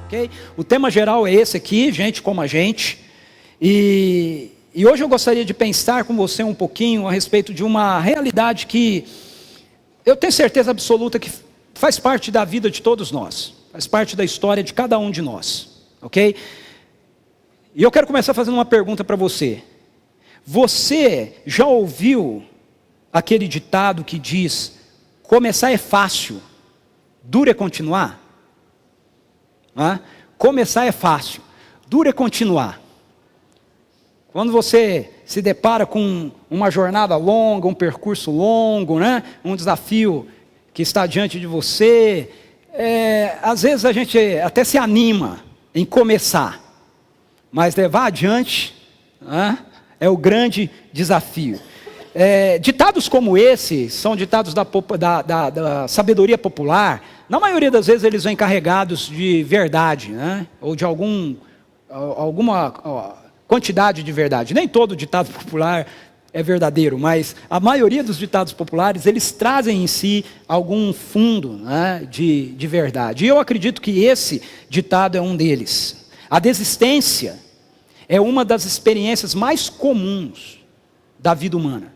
ok? O tema geral é esse aqui, gente como a gente. E hoje eu gostaria de pensar com você um pouquinho a respeito de uma realidade que eu tenho certeza absoluta que faz parte da vida de todos nós, faz parte da história de cada um de nós, ok? E eu quero começar fazendo uma pergunta para você. Você já ouviu aquele ditado que diz: começar é fácil, duro é continuar? Começar é fácil, duro é continuar. Quando você se depara com uma jornada longa, um percurso longo, né? Um desafio que está diante de você, às vezes a gente até se anima em começar, mas levar adiante é o grande desafio. Ditados como esse são ditados da sabedoria popular. Na maioria das vezes eles vêm carregados de verdade, né? Ou de alguma quantidade de verdade. Nem todo ditado popular é verdadeiro, mas a maioria dos ditados populares, eles trazem em si algum fundo, né, de verdade. E eu acredito que esse ditado é um deles. A desistência é uma das experiências mais comuns da vida humana.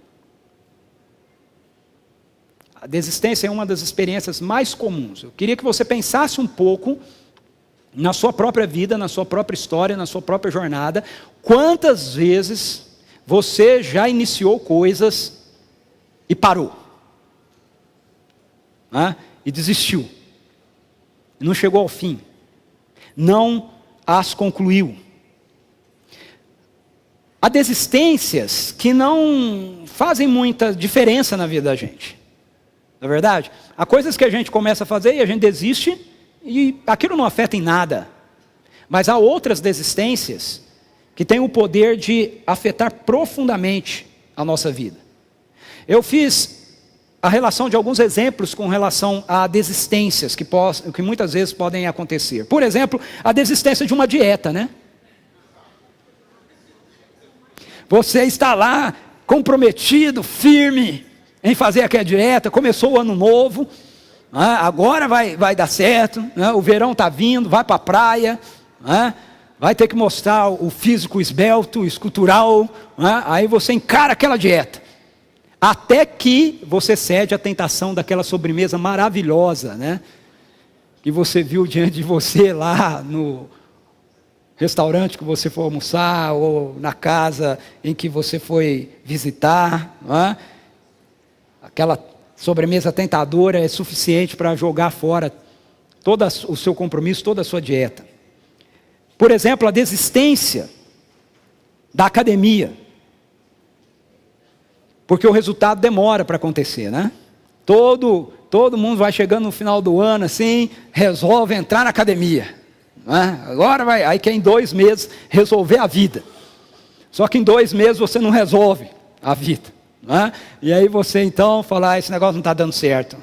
A desistência é uma das experiências mais comuns. Eu queria que você pensasse um pouco na sua própria vida, na sua própria história, na sua própria jornada. Quantas vezes você já iniciou coisas e parou? E desistiu. Não chegou ao fim. Não as concluiu. Há desistências que não fazem muita diferença na vida da gente. Não é verdade? Há coisas que a gente começa a fazer e a gente desiste e aquilo não afeta em nada. Mas há outras desistências que têm o poder de afetar profundamente a nossa vida. Eu fiz a relação de alguns exemplos com relação a desistências que muitas vezes podem acontecer. Por exemplo, a desistência de uma dieta, né? Você está lá comprometido, firme em fazer aquela dieta, começou o ano novo, agora vai dar certo, né? O verão está vindo, vai para a praia, vai ter que mostrar o físico esbelto, escultural, aí você encara aquela dieta, até que você cede à tentação daquela sobremesa maravilhosa, né? Que você viu diante de você lá no restaurante que você foi almoçar, ou na casa em que você foi visitar, Aquela sobremesa tentadora é suficiente para jogar fora todo o seu compromisso, toda a sua dieta. Por exemplo, a desistência da academia. Porque o resultado demora para acontecer, né? Todo mundo vai chegando no final do ano assim, resolve entrar na academia. Agora aí quer em 2 meses resolver a vida. Só que em 2 meses você não resolve a vida. E aí você então fala: esse negócio não está dando certo.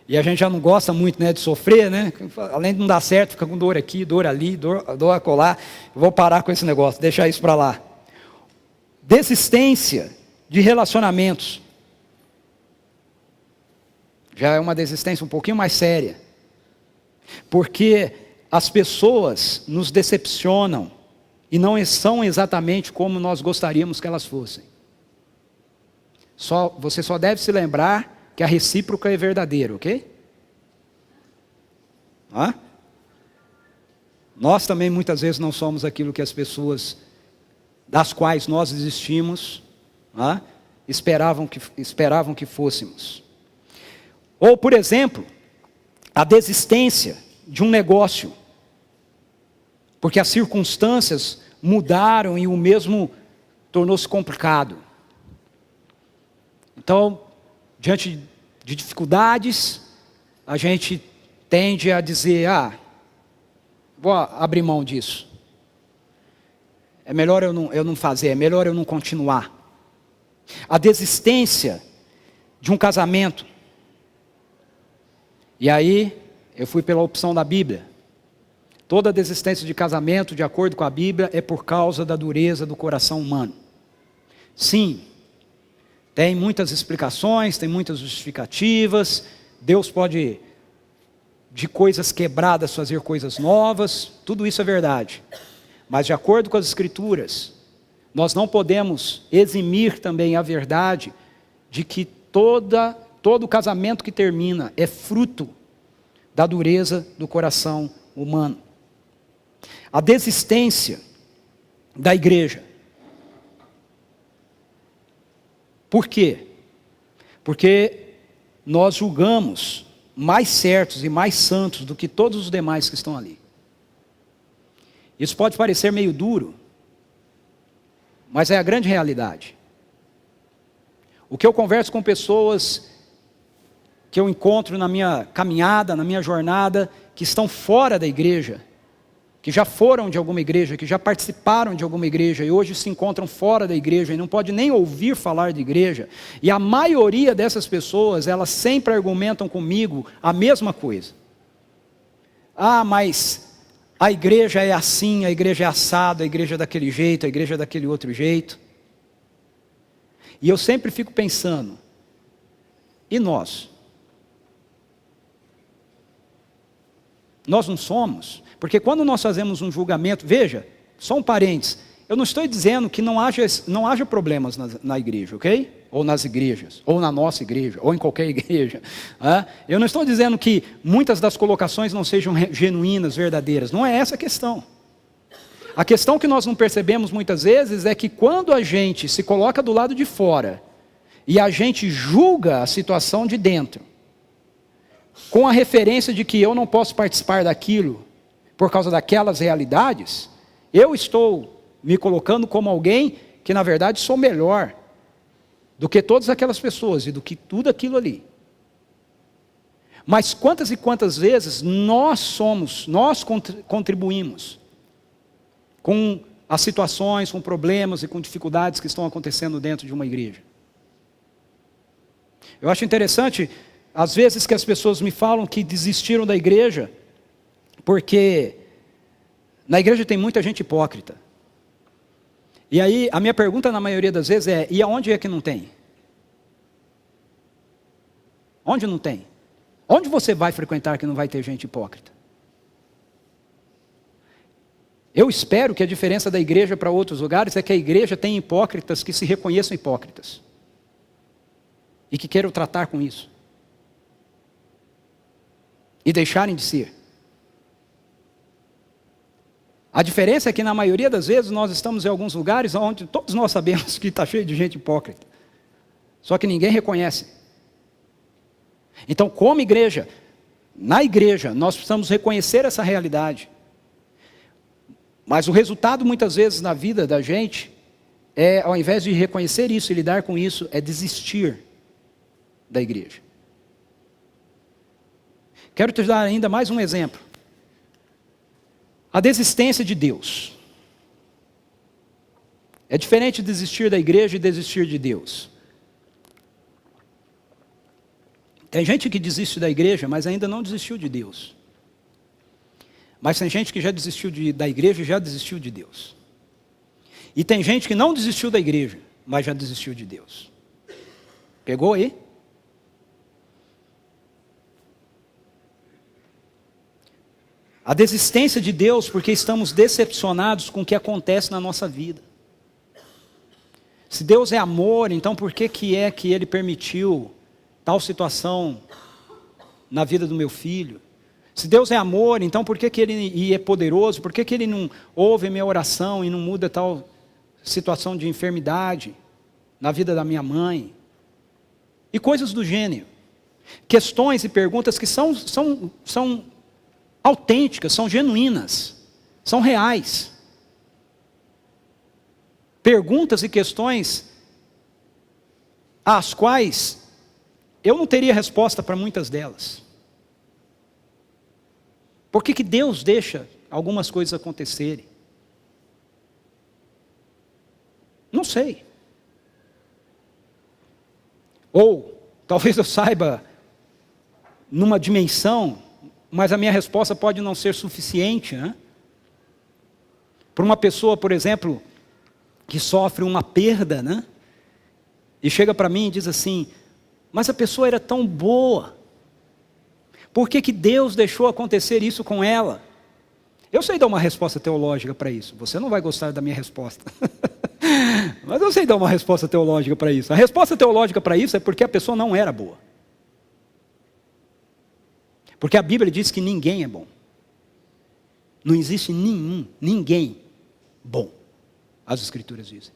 E a gente já não gosta muito, né, de sofrer, né? Além de não dar certo, fica com dor aqui, dor ali, dor acolá. Eu vou parar com esse negócio, deixar isso para lá. Desistência de relacionamentos. Já é uma desistência um pouquinho mais séria. Porque as pessoas nos decepcionam e não são exatamente como nós gostaríamos que elas fossem. Você só deve se lembrar que a recíproca é verdadeira, ok? Nós também muitas vezes não somos aquilo que as pessoas das quais nós existimos esperavam que fôssemos. Ou, por exemplo, a desistência de um negócio, porque as circunstâncias mudaram e o mesmo tornou-se complicado. Então, diante de dificuldades, a gente tende a dizer: vou abrir mão disso. É melhor eu não fazer, é melhor eu não continuar. A desistência de um casamento. E aí, eu fui pela opção da Bíblia. Toda desistência de casamento, de acordo com a Bíblia, é por causa da dureza do coração humano. Sim, tem muitas explicações, tem muitas justificativas. Deus pode de coisas quebradas fazer coisas novas, tudo isso é verdade. Mas de acordo com as Escrituras, nós não podemos eximir também a verdade de que todo casamento que termina é fruto da dureza do coração humano. A desistência da igreja. Por quê? Porque nós julgamos mais certos e mais santos do que todos os demais que estão ali. Isso pode parecer meio duro, mas é a grande realidade. O que eu converso com pessoas que eu encontro na minha caminhada, na minha jornada, que estão fora da igreja, que já foram de alguma igreja, que já participaram de alguma igreja e hoje se encontram fora da igreja e não pode nem ouvir falar de igreja, e a maioria dessas pessoas, elas sempre argumentam comigo a mesma coisa. Ah, mas a igreja é assim, a igreja é assado, a igreja é daquele jeito, a igreja é daquele outro jeito. E eu sempre fico pensando, e nós? Nós não somos? Porque quando nós fazemos um julgamento, veja, só um parênteses, eu não estou dizendo que não haja problemas na igreja, ok? Ou nas igrejas, ou na nossa igreja, ou em qualquer igreja. Eu não estou dizendo que muitas das colocações não sejam genuínas, verdadeiras, não é essa a questão. A questão que nós não percebemos muitas vezes é que quando a gente se coloca do lado de fora, e a gente julga a situação de dentro, com a referência de que eu não posso participar daquilo, por causa daquelas realidades, eu estou me colocando como alguém que na verdade sou melhor do que todas aquelas pessoas e do que tudo aquilo ali. Mas quantas e quantas vezes nós contribuímos com as situações, com problemas e com dificuldades que estão acontecendo dentro de uma igreja? Eu acho interessante, às vezes que as pessoas me falam que desistiram da igreja, porque na igreja tem muita gente hipócrita. E aí, a minha pergunta na maioria das vezes é, e aonde é que não tem? Onde não tem? Onde você vai frequentar que não vai ter gente hipócrita? Eu espero que a diferença da igreja para outros lugares é que a igreja tem hipócritas que se reconheçam hipócritas. E que queiram tratar com isso. E deixarem de ser. A diferença é que na maioria das vezes nós estamos em alguns lugares onde todos nós sabemos que está cheio de gente hipócrita. Só que ninguém reconhece. Então, como igreja, na igreja, nós precisamos reconhecer essa realidade. Mas o resultado muitas vezes na vida da gente é, ao invés de reconhecer isso e lidar com isso, é desistir da igreja. Quero te dar ainda mais um exemplo. A desistência de Deus. É diferente de desistir da igreja e desistir de Deus. Tem gente que desiste da igreja, mas ainda não desistiu de Deus. Mas tem gente que já desistiu da igreja e já desistiu de Deus. E tem gente que não desistiu da igreja, mas já desistiu de Deus. Pegou aí? A desistência de Deus porque estamos decepcionados com o que acontece na nossa vida. Se Deus é amor, então por que Ele permitiu tal situação na vida do meu filho? Se Deus é amor, então por que Ele é poderoso? Por que Ele não ouve a minha oração e não muda tal situação de enfermidade na vida da minha mãe? E coisas do gênero. Questões e perguntas que são autênticas, são genuínas, são reais. Perguntas e questões às quais eu não teria resposta para muitas delas. Por que Deus deixa algumas coisas acontecerem? Não sei. Ou talvez eu saiba numa dimensão, mas a minha resposta pode não ser suficiente, né? Para uma pessoa, por exemplo, que sofre uma perda, né? E chega para mim e diz assim, mas a pessoa era tão boa. Por que que Deus deixou acontecer isso com ela? Eu sei dar uma resposta teológica para isso. Você não vai gostar da minha resposta. Mas eu sei dar uma resposta teológica para isso. A resposta teológica para isso é porque a pessoa não era boa. Porque a Bíblia diz que ninguém é bom. Não existe ninguém bom. As Escrituras dizem.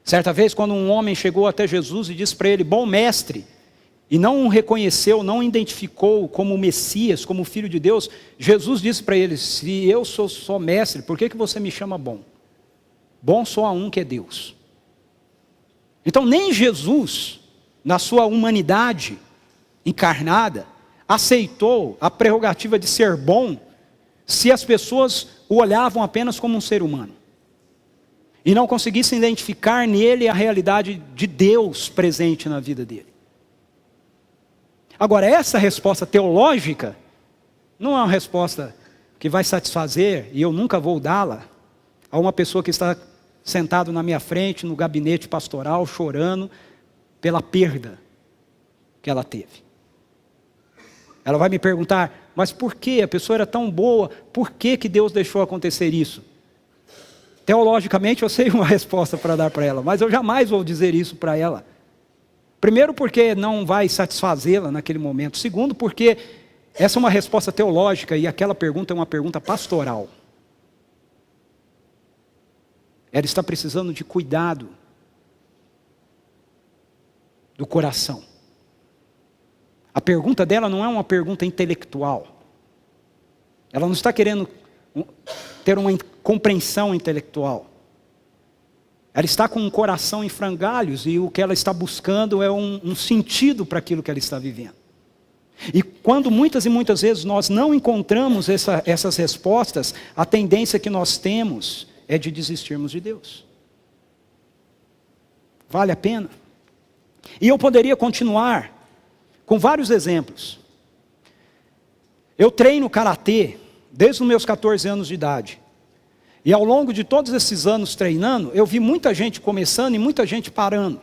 Certa vez, quando um homem chegou até Jesus e disse para ele: bom mestre, e não o reconheceu, não o identificou como o Messias, como o Filho de Deus, Jesus disse para ele: se eu sou só mestre, por que você me chama bom? Bom só há um, que é Deus. Então nem Jesus, na sua humanidade encarnada, aceitou a prerrogativa de ser bom, se as pessoas o olhavam apenas como um ser humano, e não conseguissem identificar nele a realidade de Deus presente na vida dele. Agora, essa resposta teológica não é uma resposta que vai satisfazer, e eu nunca vou dá-la, a uma pessoa que está sentado na minha frente, no gabinete pastoral, chorando pela perda que ela teve. Ela vai me perguntar: mas por que a pessoa era tão boa? Por que que Deus deixou acontecer isso? Teologicamente eu sei uma resposta para dar para ela, mas eu jamais vou dizer isso para ela. Primeiro, porque não vai satisfazê-la naquele momento. Segundo, porque essa é uma resposta teológica e aquela pergunta é uma pergunta pastoral. Ela está precisando de cuidado do coração. A pergunta dela não é uma pergunta intelectual. Ela não está querendo ter uma compreensão intelectual. Ela está com um coração em frangalhos e o que ela está buscando é um sentido para aquilo que ela está vivendo. E quando muitas e muitas vezes nós não encontramos essas respostas, a tendência que nós temos é de desistirmos de Deus. Vale a pena? E eu poderia continuar com vários exemplos. Eu treino karatê desde os meus 14 anos de idade. E ao longo de todos esses anos treinando, eu vi muita gente começando e muita gente parando.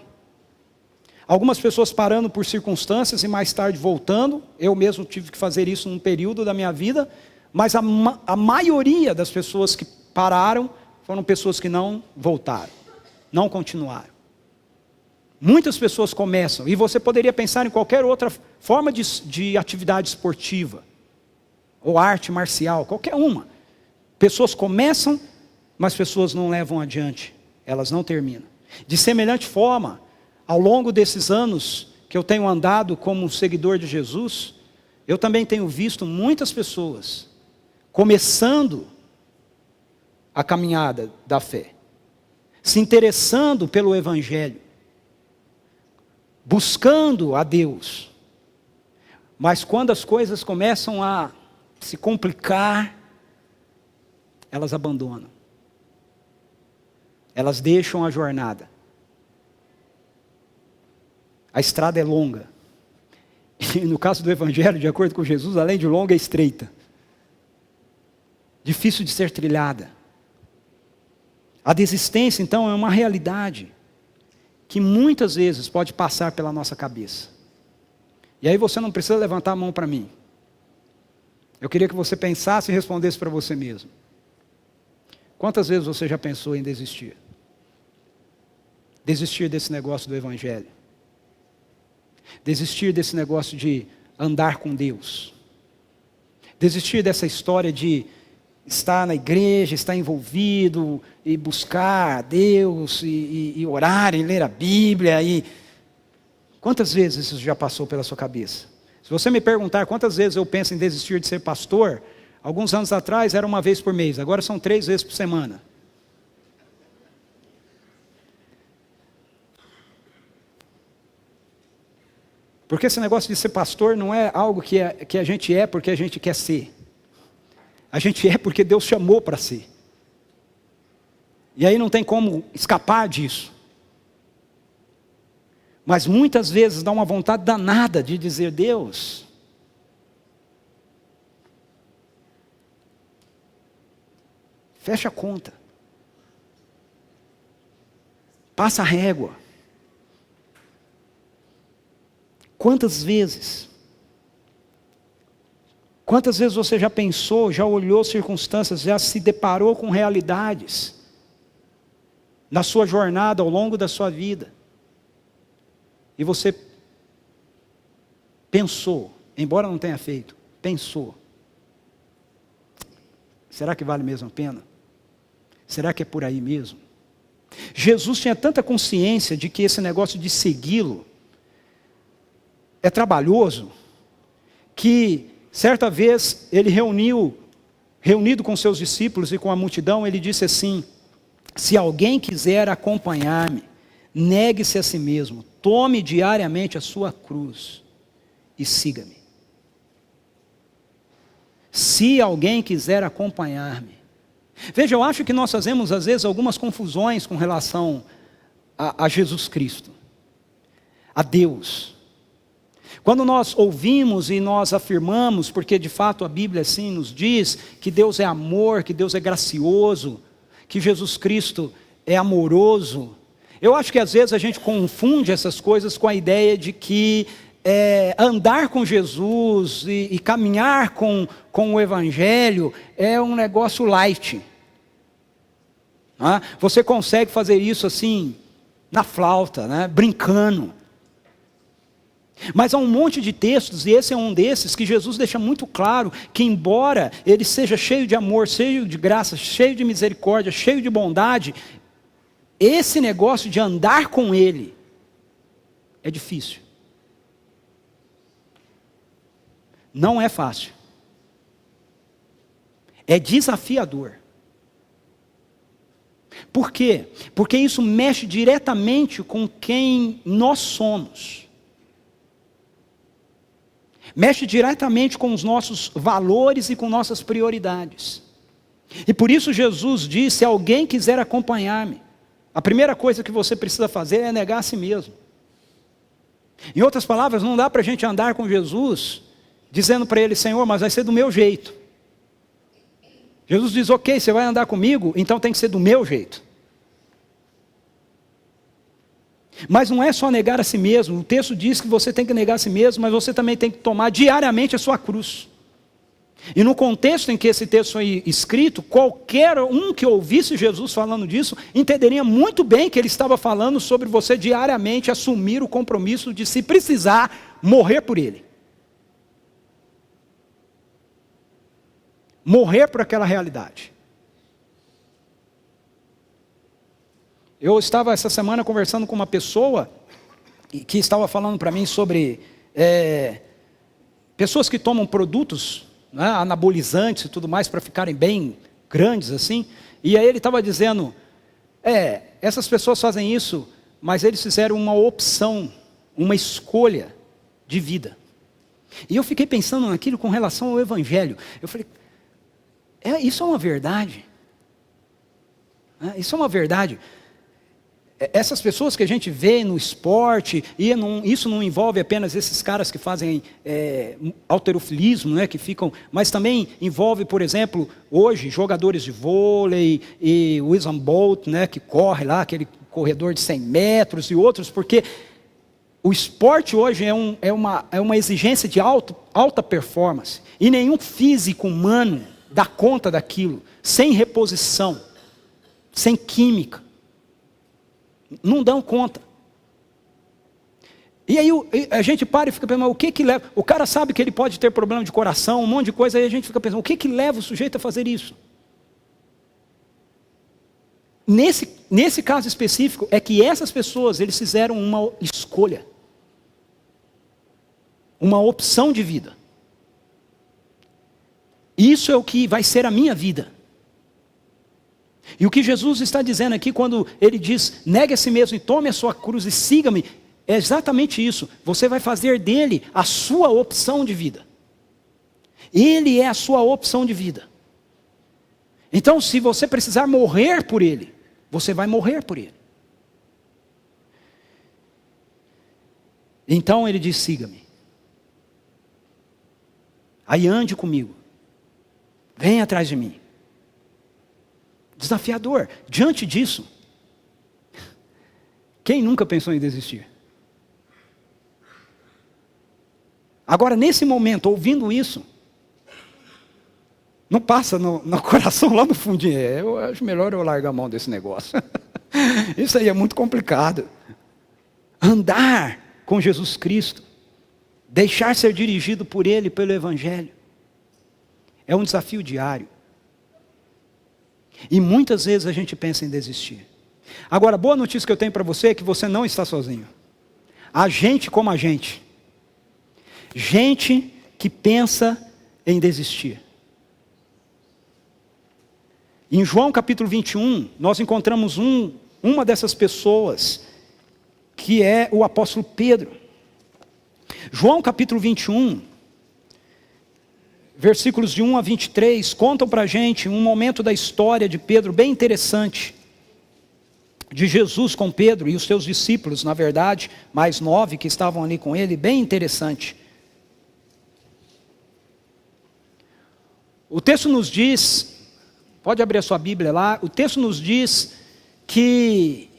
Algumas pessoas parando por circunstâncias e mais tarde voltando. Eu mesmo tive que fazer isso num período da minha vida. Mas a maioria das pessoas que pararam foram pessoas que não voltaram, não continuaram. Muitas pessoas começam, e você poderia pensar em qualquer outra forma de atividade esportiva, ou arte marcial, qualquer uma. Pessoas começam, mas pessoas não levam adiante, elas não terminam. De semelhante forma, ao longo desses anos que eu tenho andado como seguidor de Jesus, eu também tenho visto muitas pessoas começando a caminhada da fé, se interessando pelo Evangelho, buscando a Deus, mas quando as coisas começam a se complicar, elas abandonam, elas deixam a jornada. A estrada é longa, e no caso do Evangelho, de acordo com Jesus, além de longa, é estreita, difícil de ser trilhada. A desistência, então, é uma realidade que muitas vezes pode passar pela nossa cabeça. E aí você não precisa levantar a mão para mim. Eu queria que você pensasse e respondesse para você mesmo. Quantas vezes você já pensou em desistir? Desistir desse negócio do Evangelho. Desistir desse negócio de andar com Deus. Desistir dessa história de estar na igreja, estar envolvido e buscar a Deus e orar e ler a Bíblia. Quantas vezes isso já passou pela sua cabeça? Se você me perguntar quantas vezes eu penso em desistir de ser pastor, alguns anos atrás era uma vez por mês, agora são 3 vezes por semana. Porque esse negócio de ser pastor não é algo que a gente é porque a gente quer ser. A gente é porque Deus chamou para ser. E aí não tem como escapar disso. Mas muitas vezes dá uma vontade danada de dizer: Deus, fecha a conta. Passa a régua. Quantas vezes Quantas vezes você já pensou, já olhou circunstâncias, já se deparou com realidades na sua jornada, ao longo da sua vida, e você pensou, embora não tenha feito, pensou: será que vale mesmo a pena? Será que é por aí mesmo? Jesus tinha tanta consciência de que esse negócio de segui-lo é trabalhoso, que certa vez ele reunido com seus discípulos e com a multidão, ele disse assim: se alguém quiser acompanhar-me, negue-se a si mesmo, tome diariamente a sua cruz e siga-me. Se alguém quiser acompanhar-me. Veja, eu acho que nós fazemos às vezes algumas confusões com relação a Jesus Cristo, a Deus. Quando nós ouvimos e nós afirmamos, porque de fato a Bíblia assim nos diz, que Deus é amor, que Deus é gracioso, que Jesus Cristo é amoroso, eu acho que às vezes a gente confunde essas coisas com a ideia de que andar com Jesus e caminhar com o Evangelho é um negócio light. Você consegue fazer isso assim, na flauta, né? Brincando. Mas há um monte de textos, e esse é um desses, que Jesus deixa muito claro que embora ele seja cheio de amor, cheio de graça, cheio de misericórdia, cheio de bondade, esse negócio de andar com ele é difícil. Não é fácil. É desafiador. Por quê? Porque isso mexe diretamente com quem nós somos. Mexe diretamente com os nossos valores e com nossas prioridades. E por isso Jesus disse: se alguém quiser acompanhar-me, a primeira coisa que você precisa fazer é negar a si mesmo. Em outras palavras, não dá para a gente andar com Jesus dizendo para ele: Senhor, mas vai ser do meu jeito. Jesus diz: ok, você vai andar comigo, então tem que ser do meu jeito. Mas não é só negar a si mesmo. O texto diz que você tem que negar a si mesmo, mas você também tem que tomar diariamente a sua cruz. E no contexto em que esse texto foi escrito, qualquer um que ouvisse Jesus falando disso, entenderia muito bem que ele estava falando sobre você diariamente assumir o compromisso de, se precisar, morrer por ele. Morrer por aquela realidade. Eu estava essa semana conversando com uma pessoa que estava falando para mim sobre pessoas que tomam produtos, né, anabolizantes e tudo mais, para ficarem bem grandes assim. E aí ele estava dizendo: essas pessoas fazem isso, mas eles fizeram uma opção, uma escolha de vida. E eu fiquei pensando naquilo com relação ao Evangelho. Eu falei: isso é uma verdade. Isso é uma verdade. Essas pessoas que a gente vê no esporte, e isso não envolve apenas esses caras que fazem halterofilismo, né, que ficam, mas também envolve, por exemplo, hoje, jogadores de vôlei, e o Usain Bolt, né, que corre lá, aquele corredor de 100 metros e outros, porque o esporte hoje é uma exigência de alta performance, e nenhum físico humano dá conta daquilo, sem reposição, sem química. Não dão conta. E aí a gente para e fica pensando: o que leva? O cara sabe que ele pode ter problema de coração, um monte de coisa, aí a gente fica pensando: o que leva o sujeito a fazer isso? Nesse caso específico, é que essas pessoas, eles fizeram uma escolha, uma opção de vida. Isso é o que vai ser a minha vida. E o que Jesus está dizendo aqui, quando ele diz: negue a si mesmo e tome a sua cruz e siga-me, é exatamente isso. Você vai fazer dele a sua opção de vida. Ele é a sua opção de vida. Então, se você precisar morrer por ele, você vai morrer por ele. Então ele diz: siga-me. Aí ande comigo. Venha atrás de mim. Desafiador. Diante disso, quem nunca pensou em desistir? Agora, nesse momento, ouvindo isso, Não passa no coração lá no fundinho. Eu acho melhor eu largar a mão desse negócio. Isso aí é muito complicado. Andar com Jesus Cristo, deixar ser dirigido por Ele, pelo Evangelho, é um desafio diário. E muitas vezes a gente pensa em desistir. Agora, a boa notícia que eu tenho para você é que você não está sozinho. Há gente como a gente. Gente que pensa em desistir. Em João capítulo 21, nós encontramos uma dessas pessoas, que é o apóstolo Pedro. João capítulo 21, versículos de 1 a 23, contam para a gente um momento da história de Pedro bem interessante. De Jesus com Pedro e os seus discípulos, na verdade, mais 9 que estavam ali com ele, bem interessante. O texto nos diz, pode abrir a sua Bíblia lá, o texto nos diz que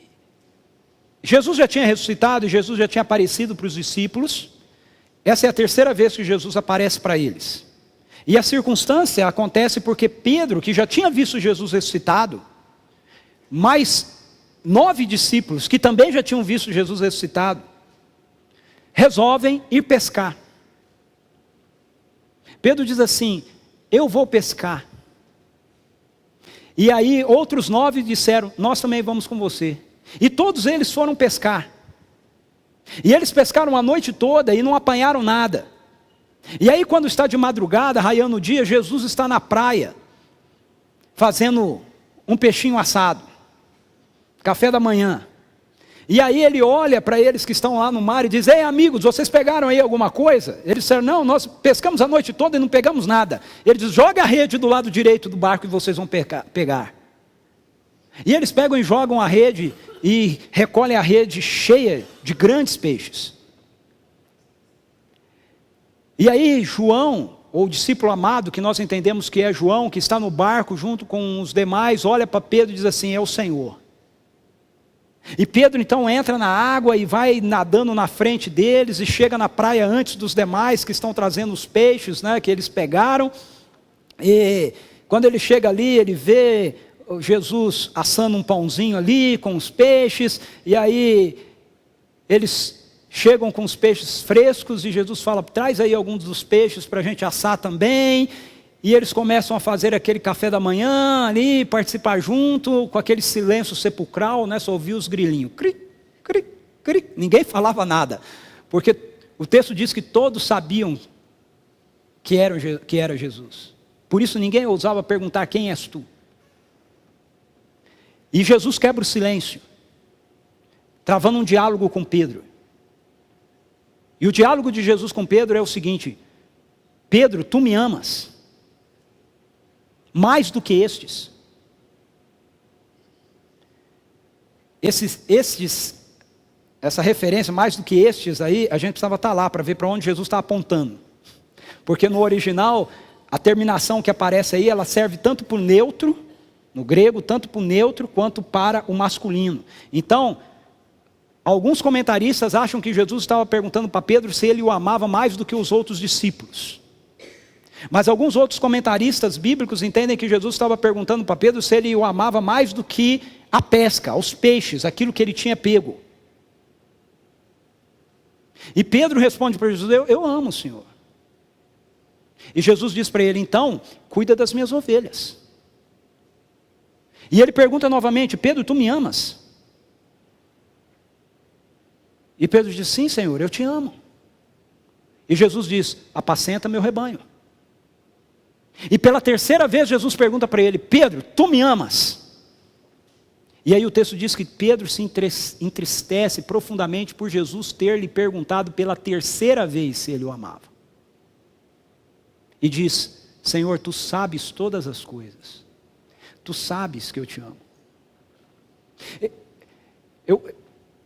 Jesus já tinha ressuscitado e Jesus já tinha aparecido para os discípulos. Essa é a terceira vez que Jesus aparece para eles. E a circunstância acontece porque Pedro, que já tinha visto Jesus ressuscitado, mais 9 discípulos, que também já tinham visto Jesus ressuscitado, resolvem ir pescar. Pedro diz assim: eu vou pescar. E aí outros 9 disseram: nós também vamos com você. E todos eles foram pescar. E eles pescaram a noite toda e não apanharam nada. E aí quando está de madrugada, raiando o dia, Jesus está na praia, fazendo um peixinho assado, café da manhã. E aí ele olha para eles que estão lá no mar e diz: ei amigos, vocês pegaram aí alguma coisa? Eles disseram: não, nós pescamos a noite toda e não pegamos nada. Ele diz: joga a rede do lado direito do barco e vocês vão pegar. E eles pegam e jogam a rede e recolhem a rede cheia de grandes peixes. E aí João, ou o discípulo amado, que nós entendemos que é João, que está no barco junto com os demais, olha para Pedro e diz assim: é o Senhor. E Pedro então entra na água e vai nadando na frente deles e chega na praia antes dos demais que estão trazendo os peixes, né, que eles pegaram. E quando ele chega ali, ele vê Jesus assando um pãozinho ali com os peixes, e aí eles chegam com os peixes frescos e Jesus fala: traz aí alguns dos peixes para a gente assar também. E eles começam a fazer aquele café da manhã ali, participar junto, com aquele silêncio sepulcral, né? Só ouvia os grilinhos, cri, cri, cri. Ninguém falava nada, porque o texto diz que todos sabiam que era Jesus. Por isso ninguém ousava perguntar: quem és tu? E Jesus quebra o silêncio, travando um diálogo com Pedro. E o diálogo de Jesus com Pedro é o seguinte: Pedro, tu me amas mais do que estes. Essa referência, mais do que estes aí, a gente precisava estar lá para ver para onde Jesus está apontando. Porque no original, a terminação que aparece aí, ela serve tanto para o neutro, no grego, tanto para o neutro quanto para o masculino. Então, alguns comentaristas acham que Jesus estava perguntando para Pedro se ele o amava mais do que os outros discípulos. Mas alguns outros comentaristas bíblicos entendem que Jesus estava perguntando para Pedro se ele o amava mais do que a pesca, os peixes, aquilo que ele tinha pego. E Pedro responde para Jesus: eu amo o Senhor. E Jesus diz para ele: então, cuida das minhas ovelhas. E ele pergunta novamente: Pedro, tu me amas? E Pedro diz: sim, Senhor, eu te amo. E Jesus diz: apacenta meu rebanho. E pela terceira vez Jesus pergunta para ele: Pedro, tu me amas? E aí o texto diz que Pedro se entristece profundamente por Jesus ter lhe perguntado pela terceira vez se ele o amava. E diz: Senhor, tu sabes todas as coisas. Tu sabes que eu te amo.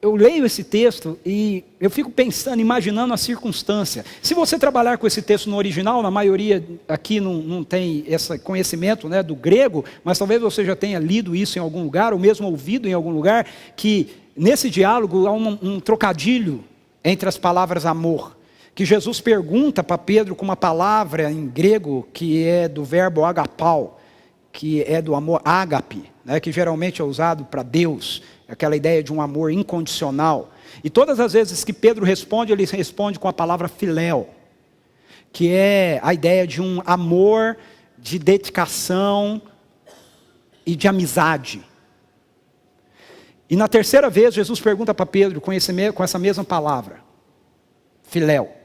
Eu leio esse texto e eu fico pensando, imaginando a circunstância. Se você trabalhar com esse texto no original, na maioria aqui não tem esse conhecimento, né, do grego, mas talvez você já tenha lido isso em algum lugar, ou mesmo ouvido em algum lugar, que nesse diálogo há um trocadilho entre as palavras amor, que Jesus pergunta para Pedro com uma palavra em grego que é do verbo agapau, que é do amor ágape, né, que geralmente é usado para Deus, aquela ideia de um amor incondicional. E todas as vezes que Pedro responde, ele responde com a palavra filéu, que é a ideia de um amor de dedicação e de amizade. E na terceira vez, Jesus pergunta para Pedro com essa mesma palavra, filéu.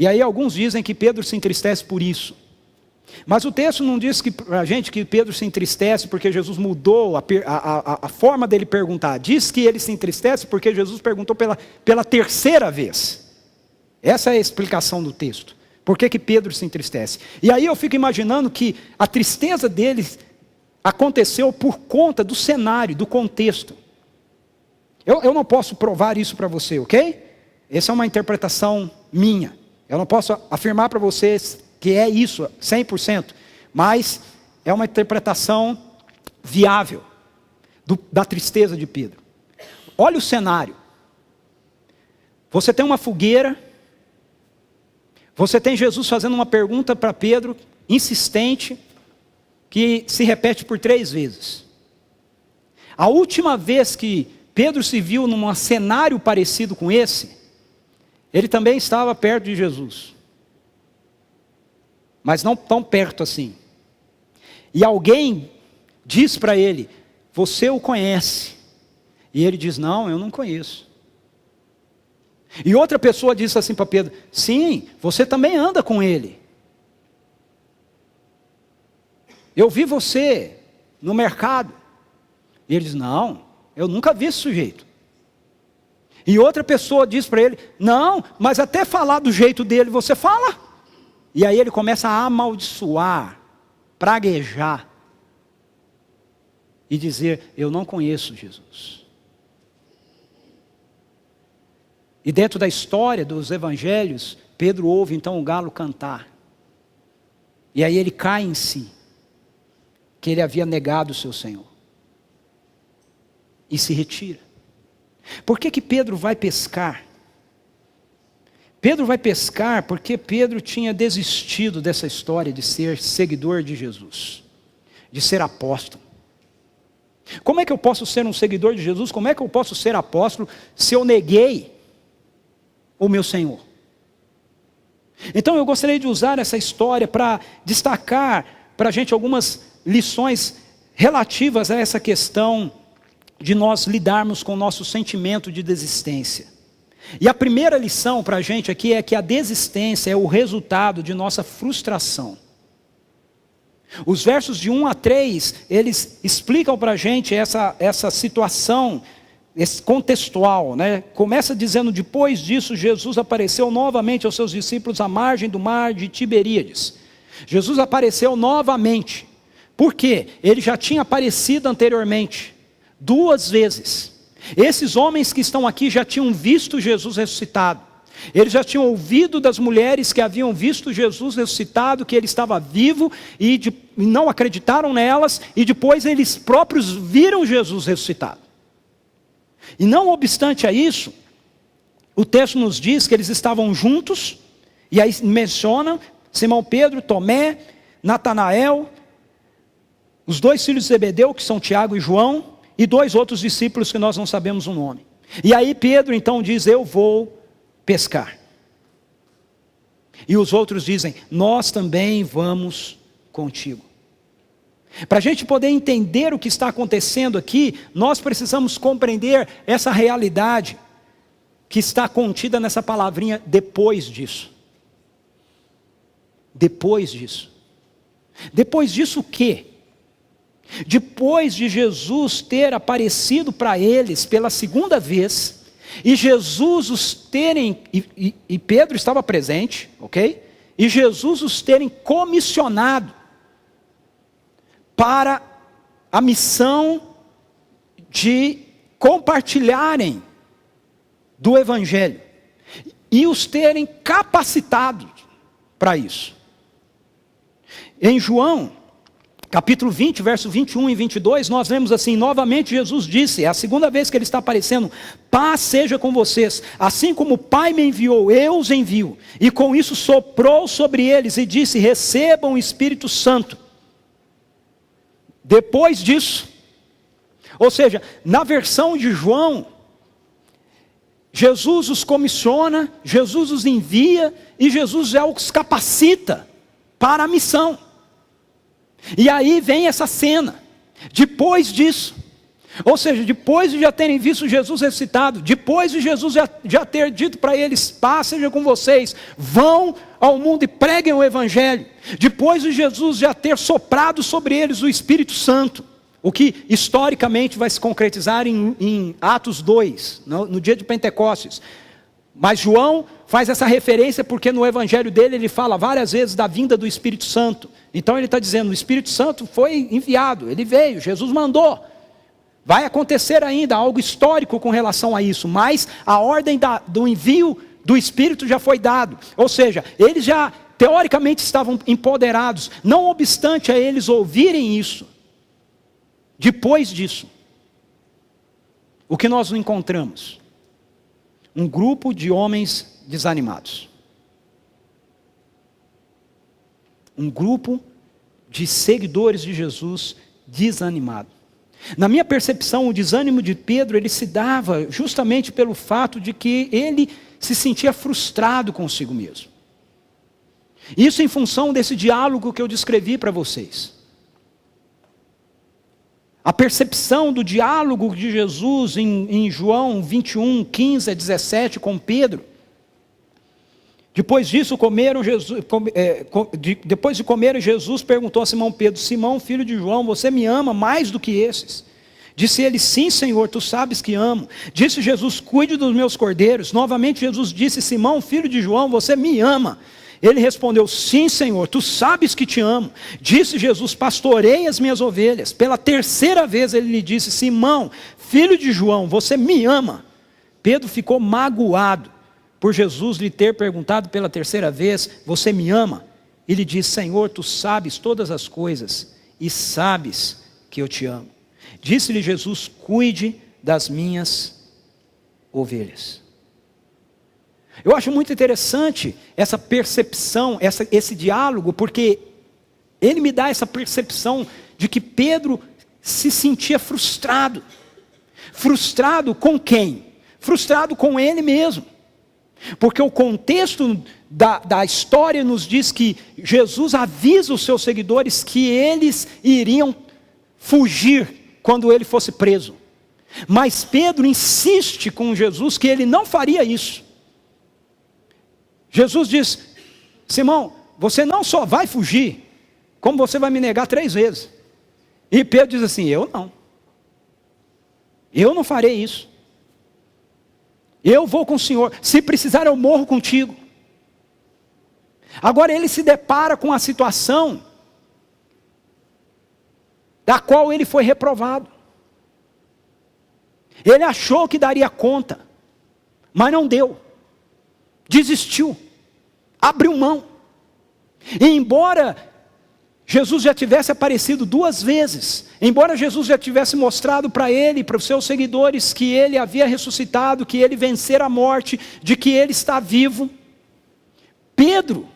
E aí alguns dizem que Pedro se entristece por isso. Mas o texto não diz para a gente que Pedro se entristece porque Jesus mudou a forma dele perguntar. Diz que ele se entristece porque Jesus perguntou pela terceira vez. Essa é a explicação do texto. Por que Pedro se entristece? E aí eu fico imaginando que a tristeza dele aconteceu por conta do cenário, do contexto. Eu não posso provar isso para você, ok? Essa é uma interpretação minha. Eu não posso afirmar para vocês que é isso, 100%. Mas é uma interpretação viável da tristeza de Pedro. Olha o cenário. Você tem uma fogueira. Você tem Jesus fazendo uma pergunta para Pedro, insistente, que se repete por 3 vezes. A última vez que Pedro se viu num cenário parecido com esse, ele também estava perto de Jesus. Mas não tão perto assim. E alguém diz para ele, você o conhece? E ele diz, não, eu não conheço. E outra pessoa disse assim para Pedro, sim, você também anda com ele. Eu vi você no mercado. E ele diz, não, eu nunca vi esse sujeito. E outra pessoa diz para ele, não, mas até falar do jeito dele você fala. E aí ele começa a amaldiçoar, praguejar. E dizer, eu não conheço Jesus. E dentro da história dos evangelhos, Pedro ouve então o galo cantar. E aí ele cai em si, que ele havia negado o seu Senhor. E se retira. Por que Pedro vai pescar? Pedro vai pescar porque Pedro tinha desistido dessa história de ser seguidor de Jesus, de ser apóstolo. Como é que eu posso ser um seguidor de Jesus? Como é que eu posso ser apóstolo se eu neguei o meu Senhor? Então eu gostaria de usar essa história para destacar para a gente algumas lições relativas a essa questão de nós lidarmos com o nosso sentimento de desistência. E a primeira lição para a gente aqui é que a desistência é o resultado de nossa frustração. Os versos de 1 a 3, eles explicam para a gente essa situação contextual, né? Começa dizendo, depois disso Jesus apareceu novamente aos seus discípulos à margem do mar de Tiberíades. Jesus apareceu novamente. Por quê? Ele já tinha aparecido anteriormente, 2 vezes. Esses homens que estão aqui já tinham visto Jesus ressuscitado. Eles já tinham ouvido das mulheres que haviam visto Jesus ressuscitado, que ele estava vivo, e não acreditaram nelas, e depois eles próprios viram Jesus ressuscitado. E não obstante a isso, o texto nos diz que eles estavam juntos, e aí menciona Simão Pedro, Tomé, Natanael, os 2 filhos de Zebedeu, que são Tiago e João, e 2 outros discípulos que nós não sabemos o nome. E aí Pedro então diz, eu vou pescar. E os outros dizem, nós também vamos contigo. Para a gente poder entender o que está acontecendo aqui, nós precisamos compreender essa realidade que está contida nessa palavrinha, depois disso. Depois disso. Depois disso o quê? Depois de Jesus ter aparecido para eles pela segunda vez, e Jesus os terem, e Pedro estava presente, ok? E Jesus os terem comissionado para a missão de compartilharem do Evangelho, e os terem capacitado para isso. Em João, capítulo 20, verso 21 e 22, nós vemos assim: novamente Jesus disse, é a segunda vez que ele está aparecendo: paz seja com vocês, assim como o Pai me enviou, eu os envio. E com isso soprou sobre eles e disse: recebam o Espírito Santo. Depois disso, ou seja, na versão de João, Jesus os comissiona, Jesus os envia e Jesus já os capacita para a missão. E aí vem essa cena, depois disso, ou seja, depois de já terem visto Jesus ressuscitado, depois de Jesus já ter dito para eles: paz seja com vocês, vão ao mundo e preguem o Evangelho, depois de Jesus já ter soprado sobre eles o Espírito Santo, o que historicamente vai se concretizar em Atos 2, no dia de Pentecostes. Mas João faz essa referência porque no evangelho dele ele fala várias vezes da vinda do Espírito Santo. Então ele está dizendo: o Espírito Santo foi enviado, ele veio, Jesus mandou. Vai acontecer ainda algo histórico com relação a isso, mas a ordem do envio do Espírito já foi dado. Ou seja, eles já teoricamente estavam empoderados, não obstante a eles ouvirem isso. Depois disso, o que nós encontramos? Um grupo de homens desanimados. Um grupo de seguidores de Jesus desanimado. Na minha percepção, o desânimo de Pedro, ele se dava justamente pelo fato de que ele se sentia frustrado consigo mesmo. Isso em função desse diálogo que eu descrevi para vocês. A percepção do diálogo de Jesus em João 21, 15 a 17 com Pedro. Depois disso depois de comer, Jesus perguntou a Simão Pedro: Simão, filho de João, você me ama mais do que esses? Disse ele: sim, Senhor, tu sabes que amo. Disse Jesus: cuide dos meus cordeiros. Novamente Jesus disse: Simão, filho de João, você me ama? Ele respondeu: sim, Senhor, tu sabes que te amo. Disse Jesus: pastorei as minhas ovelhas. Pela terceira vez ele lhe disse: Simão, filho de João, você me ama? Pedro ficou magoado por Jesus lhe ter perguntado pela terceira vez: você me ama? Ele disse: Senhor, tu sabes todas as coisas e sabes que eu te amo. Disse-lhe Jesus: cuide das minhas ovelhas. Eu acho muito interessante essa percepção, esse diálogo, porque ele me dá essa percepção de que Pedro se sentia frustrado. Frustrado com quem? Frustrado com ele mesmo. Porque o contexto da história nos diz que Jesus avisa os seus seguidores que eles iriam fugir quando ele fosse preso. Mas Pedro insiste com Jesus que ele não faria isso. Jesus diz: Simão, você não só vai fugir, como você vai me negar 3 vezes. E Pedro diz assim: eu não farei isso. Eu vou com o Senhor, se precisar eu morro contigo. Agora ele se depara com a situação da qual ele foi reprovado. Ele achou que daria conta, mas não deu. Desistiu, abriu mão. E embora Jesus já tivesse aparecido 2 vezes, embora Jesus já tivesse mostrado para ele e para os seus seguidores que ele havia ressuscitado, que ele vencera a morte, de que ele está vivo, Pedro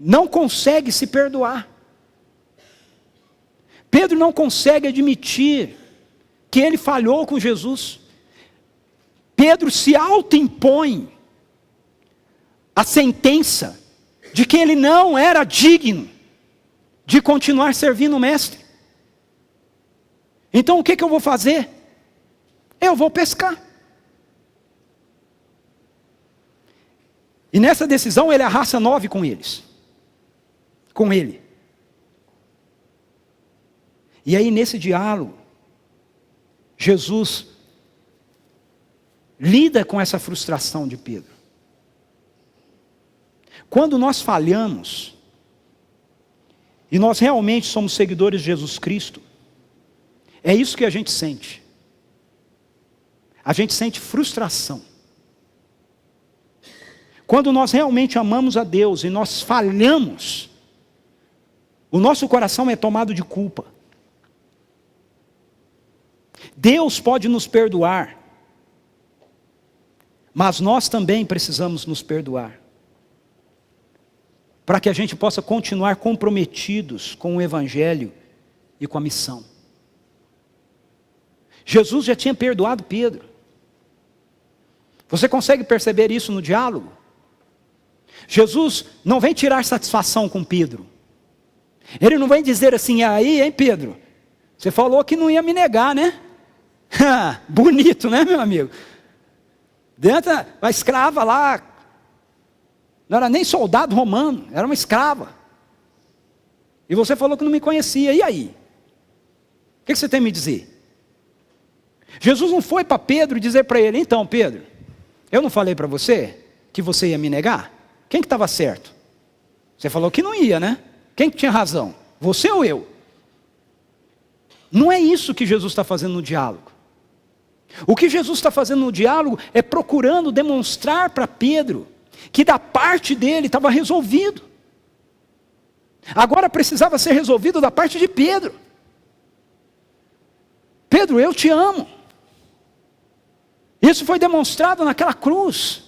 não consegue se perdoar. Pedro não consegue admitir que ele falhou com Jesus. Pedro se autoimpõe a sentença de que ele não era digno de continuar servindo o mestre. Então o que eu vou fazer? Eu vou pescar. E nessa decisão ele arrasta 9 com eles. Com ele. E aí nesse diálogo, Jesus lida com essa frustração de Pedro. Quando nós falhamos, e nós realmente somos seguidores de Jesus Cristo, é isso que a gente sente. A gente sente frustração. Quando nós realmente amamos a Deus e nós falhamos, O nosso coração é tomado de culpa. Deus pode nos perdoar, mas nós também precisamos nos perdoar, para que a gente possa continuar comprometidos com o Evangelho e com a missão. Jesus já tinha perdoado Pedro. Você consegue perceber isso no diálogo? Jesus não vem tirar satisfação com Pedro. Ele não vem dizer assim: aí, hein, Pedro? Você falou que não ia me negar, né? Bonito, né, meu amigo? Dentro a escrava lá, não era nem soldado romano, era uma escrava. E você falou que não me conhecia, e aí? O que você tem a me dizer? Jesus não foi para Pedro dizer para ele: então, Pedro, eu não falei para você que você ia me negar? Quem que estava certo? Você falou que não ia, né? Quem que tinha razão? Você ou eu? Não é isso que Jesus está fazendo no diálogo. O que Jesus está fazendo no diálogo é procurando demonstrar para Pedro que da parte dele estava resolvido. Agora precisava ser resolvido da parte de Pedro. Pedro, eu te amo. Isso foi demonstrado naquela cruz.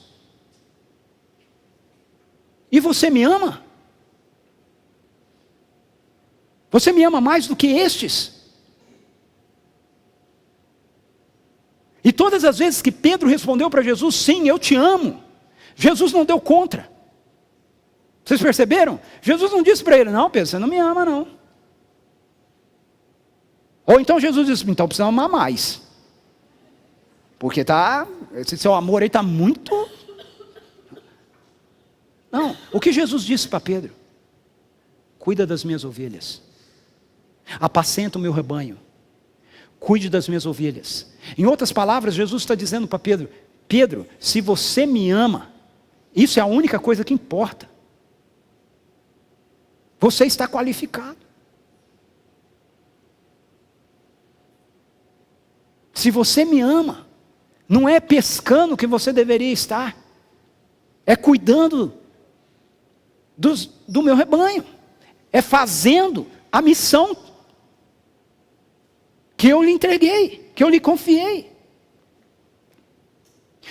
E você me ama? Você me ama mais do que estes? E todas as vezes que Pedro respondeu para Jesus: sim, eu te amo, Jesus não deu contra. Vocês perceberam? Jesus não disse para ele: não, Pedro, você não me ama não. Ou então Jesus disse: então precisa amar mais, porque esse seu amor aí está muito... Não, o que Jesus disse para Pedro? Cuida das minhas ovelhas, apacenta o meu rebanho, cuide das minhas ovelhas. Em outras palavras, Jesus está dizendo para Pedro: Pedro, se você me ama, isso é a única coisa que importa. Você está qualificado. Se você me ama, não é pescando que você deveria estar, é cuidando do meu rebanho, é fazendo a missão que eu lhe entreguei, que eu lhe confiei.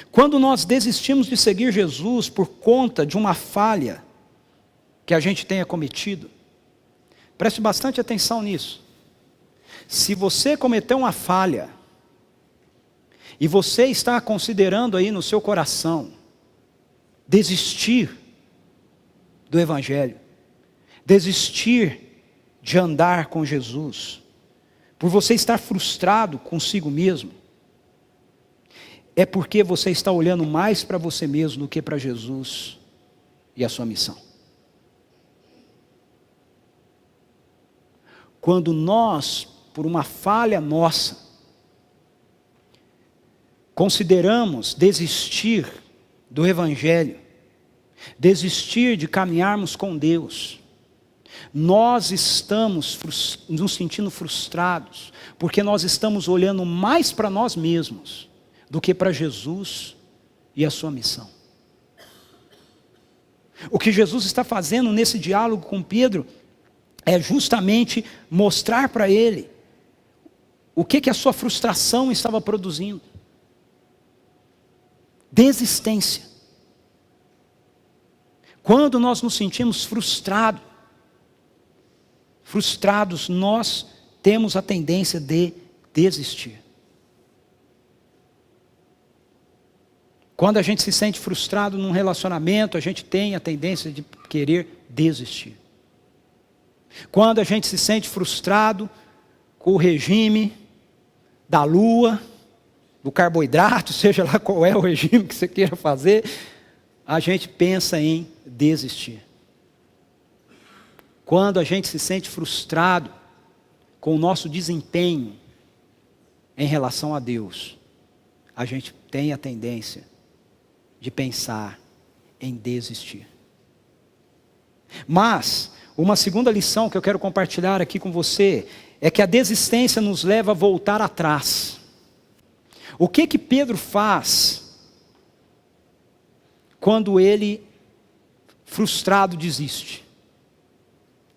Quando nós desistimos de seguir Jesus por conta de uma falha que a gente tenha cometido, preste bastante atenção nisso. Se você cometeu uma falha, e você está considerando aí no seu coração desistir do Evangelho, desistir de andar com Jesus, por você estar frustrado consigo mesmo, é porque você está olhando mais para você mesmo do que para Jesus e a sua missão. Quando nós, por uma falha nossa, consideramos desistir do Evangelho, desistir de caminharmos com Deus, nós estamos nos sentindo frustrados, porque nós estamos olhando mais para nós mesmos do que para Jesus e a sua missão. O que Jesus está fazendo nesse diálogo com Pedro é justamente mostrar para ele o que a sua frustração estava produzindo. Desistência. Quando nós nos sentimos frustrados, nós temos a tendência de desistir. Quando a gente se sente frustrado num relacionamento, a gente tem a tendência de querer desistir. Quando a gente se sente frustrado com o regime da lua, do carboidrato, seja lá qual é o regime que você queira fazer, a gente pensa em desistir. Quando a gente se sente frustrado com o nosso desempenho em relação a Deus, a gente tem a tendência de pensar em desistir. Mas, uma segunda lição que eu quero compartilhar aqui com você, é que a desistência nos leva a voltar atrás. O que Pedro faz quando ele, frustrado, desiste?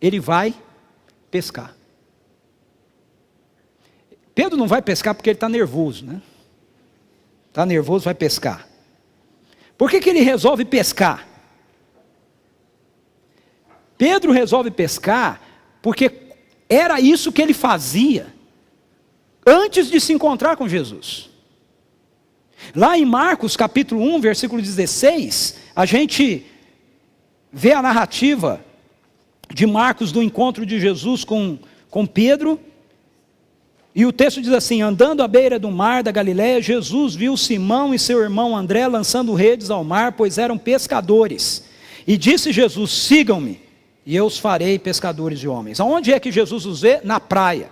Ele vai pescar. Pedro não vai pescar porque ele está nervoso, né? Está nervoso, vai pescar. Por que ele resolve pescar? Pedro resolve pescar porque era isso que ele fazia antes de se encontrar com Jesus. Lá em Marcos capítulo 1, versículo 16, a gente vê a narrativa de Marcos do encontro de Jesus com Pedro. E o texto diz assim: andando à beira do mar da Galileia, Jesus viu Simão e seu irmão André lançando redes ao mar, pois eram pescadores. E disse Jesus: sigam-me, e eu os farei pescadores de homens. Aonde é que Jesus os vê? Na praia.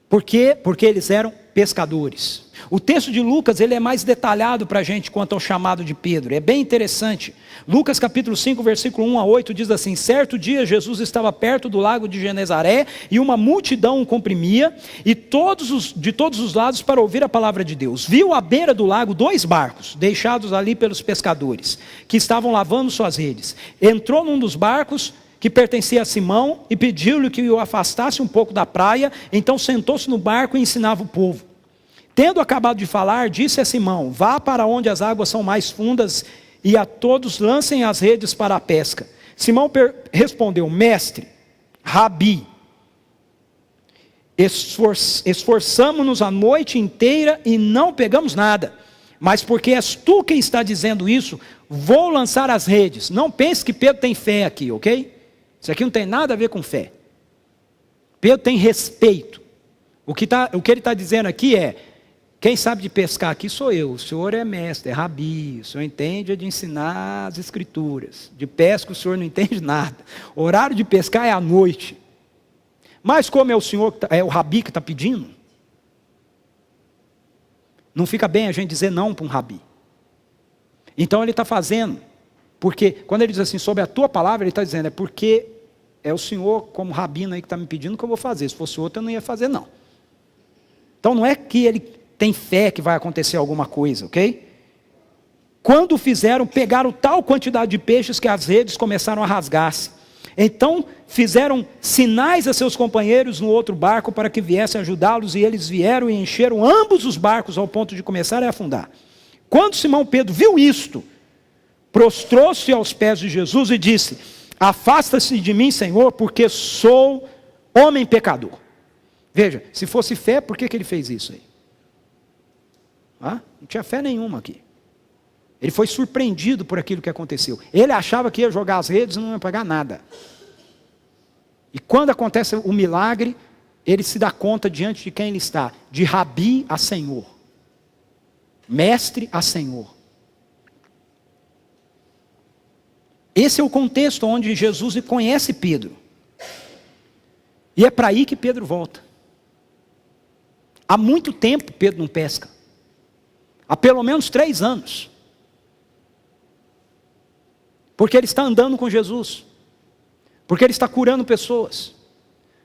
Por quê? Porque eles eram pescadores. O texto de Lucas, ele é mais detalhado para a gente quanto ao chamado de Pedro. É bem interessante. Lucas capítulo 5, versículo 1 a 8 diz assim: certo dia Jesus estava perto do lago de Genezaré, e uma multidão o comprimia, e de todos os lados para ouvir a palavra de Deus. Viu à beira do lago 2 barcos, deixados ali pelos pescadores, que estavam lavando suas redes. Entrou num dos barcos, que pertencia a Simão, e pediu-lhe que o afastasse um pouco da praia. Então sentou-se no barco e ensinava o povo. Tendo acabado de falar, disse a Simão: vá para onde as águas são mais fundas, e a todos lancem as redes para a pesca. Simão respondeu: mestre, Rabi, esforçamo-nos a noite inteira e não pegamos nada, mas porque és tu quem está dizendo isso, vou lançar as redes. Não pense que Pedro tem fé aqui, ok? Isso aqui não tem nada a ver com fé. Pedro tem respeito. O que ele está dizendo aqui é: quem sabe de pescar aqui sou eu, o senhor é mestre, é rabi, o senhor entende de ensinar as escrituras. De pesca o senhor não entende nada. O horário de pescar é à noite. Mas como é o senhor, é o rabi que está pedindo, não fica bem a gente dizer não para um rabi. Então ele está fazendo, porque quando ele diz assim, sobre a tua palavra, ele está dizendo, é porque é o senhor como rabino aí que está me pedindo que eu vou fazer. Se fosse outro eu não ia fazer não. Então não é que ele tem fé que vai acontecer alguma coisa, ok? Quando fizeram, pegaram tal quantidade de peixes que as redes começaram a rasgar-se. Então fizeram sinais a seus companheiros no outro barco para que viessem ajudá-los, e eles vieram e encheram ambos os barcos ao ponto de começar a afundar. Quando Simão Pedro viu isto, prostrou-se aos pés de Jesus e disse: afasta-se de mim, Senhor, porque sou homem pecador. Veja, se fosse fé, por que ele fez isso aí? Não tinha fé nenhuma aqui. Ele foi surpreendido por aquilo que aconteceu. Ele achava que ia jogar as redes e não ia pegar nada. E quando acontece o milagre, ele se dá conta diante de quem ele está: de rabi a Senhor, mestre a Senhor. Esse é o contexto onde Jesus conhece Pedro. E é para aí que Pedro volta. Há muito tempo Pedro não pesca. Há pelo menos 3 anos. Porque ele está andando com Jesus. Porque ele está curando pessoas.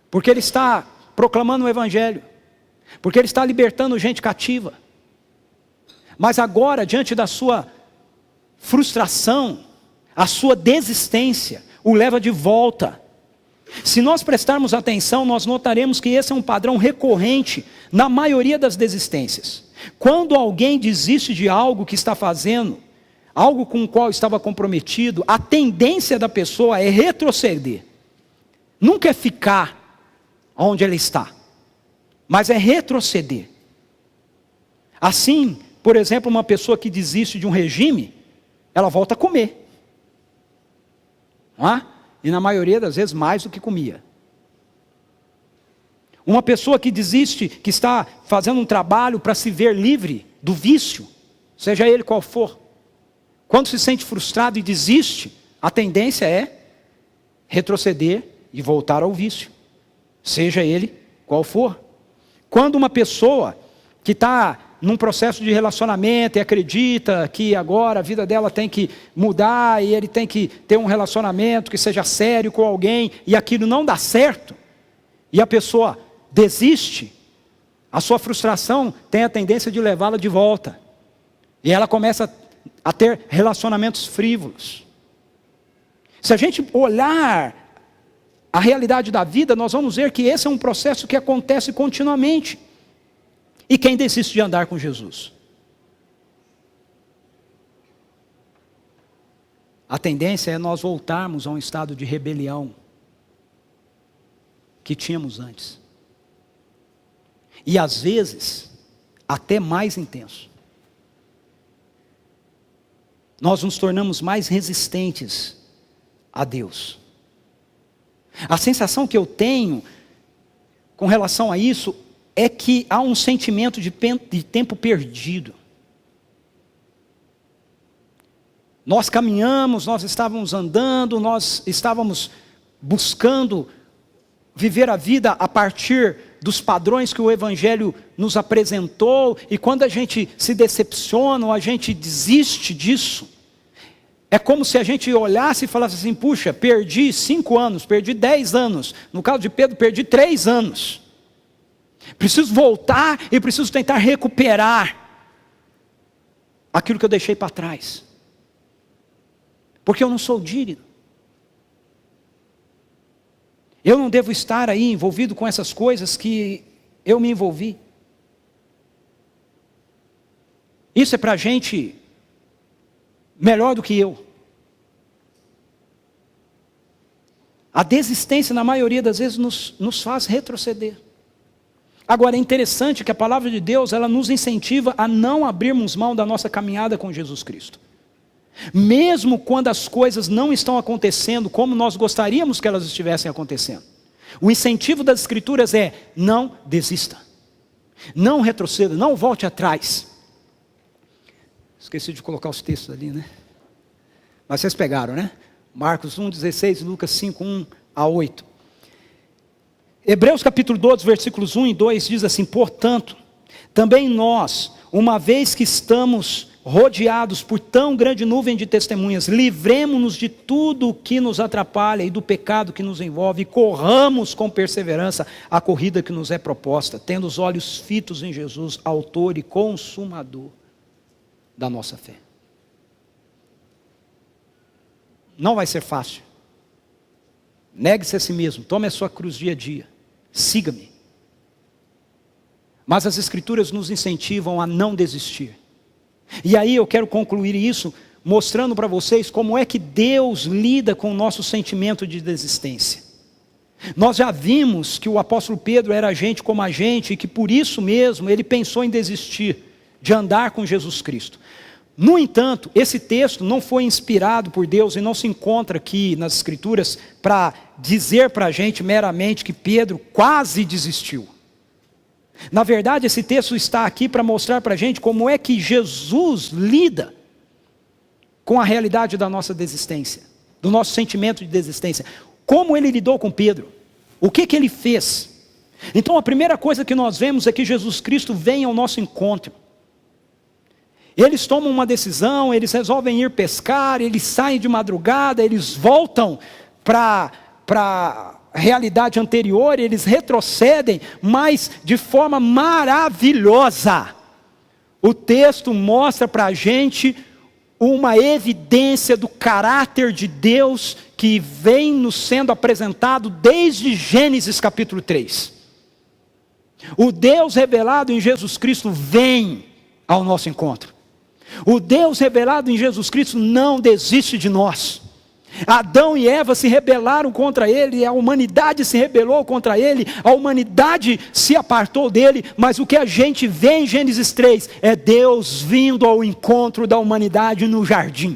Porque ele está proclamando o Evangelho. Porque ele está libertando gente cativa. Mas agora, diante da sua frustração, a sua desistência o leva de volta. Se nós prestarmos atenção, nós notaremos que esse é um padrão recorrente na maioria das desistências. Quando alguém desiste de algo que está fazendo, algo com o qual estava comprometido, a tendência da pessoa é retroceder. Nunca é ficar onde ela está, mas é retroceder. Assim, por exemplo, uma pessoa que desiste de um regime, ela volta a comer. Não é? E na maioria das vezes mais do que comia. Uma pessoa que desiste, que está fazendo um trabalho para se ver livre do vício, seja ele qual for, quando se sente frustrado e desiste, a tendência é retroceder e voltar ao vício, seja ele qual for. Quando uma pessoa que está num processo de relacionamento e acredita que agora a vida dela tem que mudar e ele tem que ter um relacionamento que seja sério com alguém, e aquilo não dá certo, e a pessoa desiste, a sua frustração tem a tendência de levá-la de volta, e ela começa a ter relacionamentos frívolos. Se a gente olhar a realidade da vida, nós vamos ver que esse é um processo que acontece continuamente. E quem desiste de andar com Jesus? A tendência é nós voltarmos a um estado de rebelião que tínhamos antes. E às vezes, até mais intenso. Nós nos tornamos mais resistentes a Deus. A sensação que eu tenho com relação a isso é que há um sentimento de tempo perdido. Nós caminhamos, nós estávamos andando, nós estávamos buscando viver a vida a partir dos padrões que o Evangelho nos apresentou, e quando a gente se decepciona, ou a gente desiste disso, é como se a gente olhasse e falasse assim: puxa, perdi 5 anos, perdi 10 anos, no caso de Pedro, perdi 3 anos, preciso voltar e preciso tentar recuperar aquilo que eu deixei para trás, porque eu não sou digno. Eu não devo estar aí envolvido com essas coisas que eu me envolvi. Isso é para a gente melhor do que eu. A desistência, na maioria das vezes, nos faz retroceder. Agora, é interessante que a palavra de Deus, ela nos incentiva a não abrirmos mão da nossa caminhada com Jesus Cristo. Mesmo quando as coisas não estão acontecendo como nós gostaríamos que elas estivessem acontecendo. O incentivo das Escrituras é: não desista, não retroceda, não volte atrás. Esqueci de colocar os textos ali, né? Mas vocês pegaram, né? Marcos 1,16, Lucas 5, 1 a 8. Hebreus capítulo 12, versículos 1 e 2 diz assim: portanto, também nós, uma vez que estamos rodeados por tão grande nuvem de testemunhas, livremo-nos de tudo o que nos atrapalha e do pecado que nos envolve, e corramos com perseverança a corrida que nos é proposta, tendo os olhos fitos em Jesus, autor e consumador da nossa fé. Não vai ser fácil. Negue-se a si mesmo, tome a sua cruz dia a dia, siga-me. Mas as Escrituras nos incentivam a não desistir. E aí eu quero concluir isso mostrando para vocês como é que Deus lida com o nosso sentimento de desistência. Nós já vimos que o apóstolo Pedro era gente como a gente, e que por isso mesmo ele pensou em desistir de andar com Jesus Cristo. No entanto, esse texto não foi inspirado por Deus e não se encontra aqui nas Escrituras para dizer para a gente meramente que Pedro quase desistiu. Na verdade, esse texto está aqui para mostrar para a gente como é que Jesus lida com a realidade da nossa desistência, do nosso sentimento de desistência. Como ele lidou com Pedro, o que ele fez. Então a primeira coisa que nós vemos é que Jesus Cristo vem ao nosso encontro. Eles tomam uma decisão, eles resolvem ir pescar, eles saem de madrugada, eles voltam para a realidade anterior, eles retrocedem, mas de forma maravilhosa. O texto mostra para a gente uma evidência do caráter de Deus que vem nos sendo apresentado desde Gênesis capítulo 3. O Deus revelado em Jesus Cristo vem ao nosso encontro. O Deus revelado em Jesus Cristo não desiste de nós. Adão e Eva se rebelaram contra ele, a humanidade se rebelou contra ele, a humanidade se apartou dele, mas o que a gente vê em Gênesis 3 é Deus vindo ao encontro da humanidade no jardim.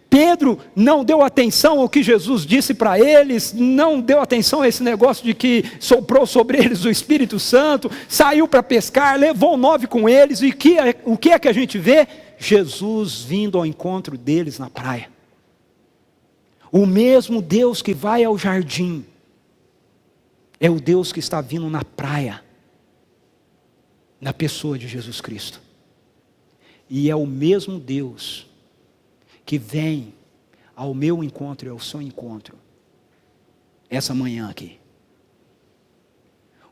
Pedro não deu atenção ao que Jesus disse para eles, não deu atenção a esse negócio de que soprou sobre eles o Espírito Santo, saiu para pescar, levou 9 com eles, e o que é que a gente vê? Jesus vindo ao encontro deles na praia. O mesmo Deus que vai ao jardim, é o Deus que está vindo na praia, na pessoa de Jesus Cristo. E é o mesmo Deus que vem ao meu encontro e ao seu encontro, essa manhã aqui.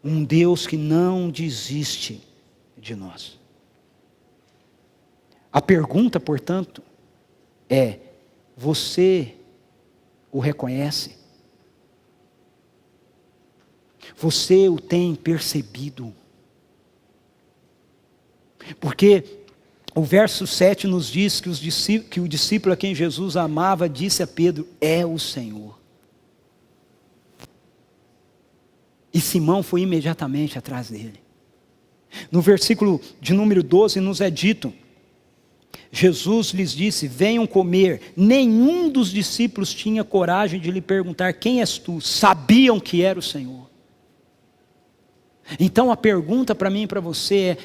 Um Deus que não desiste de nós. A pergunta, portanto, é: você o reconhece? Você o tem percebido? Porque o verso 7 nos diz que o discípulo a quem Jesus amava disse a Pedro: é o Senhor. E Simão foi imediatamente atrás dele. No versículo de número 12 nos é dito: Jesus lhes disse: venham comer. Nenhum dos discípulos tinha coragem de lhe perguntar: quem és tu? Sabiam que era o Senhor. Então a pergunta para mim e para você é: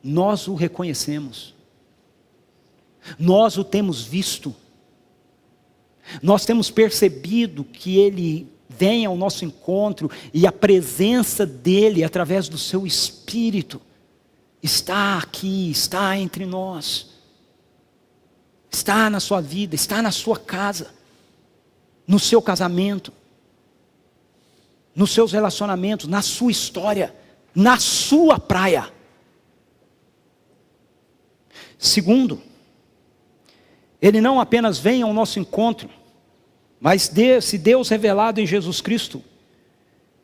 nós o reconhecemos? Nós o temos visto? Nós temos percebido que Ele vem ao nosso encontro e a presença dEle, através do seu Espírito, está aqui, está entre nós, está na sua vida, está na sua casa, no seu casamento, nos seus relacionamentos, na sua história, na sua praia. Segundo, Ele não apenas vem ao nosso encontro, mas se Deus revelado em Jesus Cristo,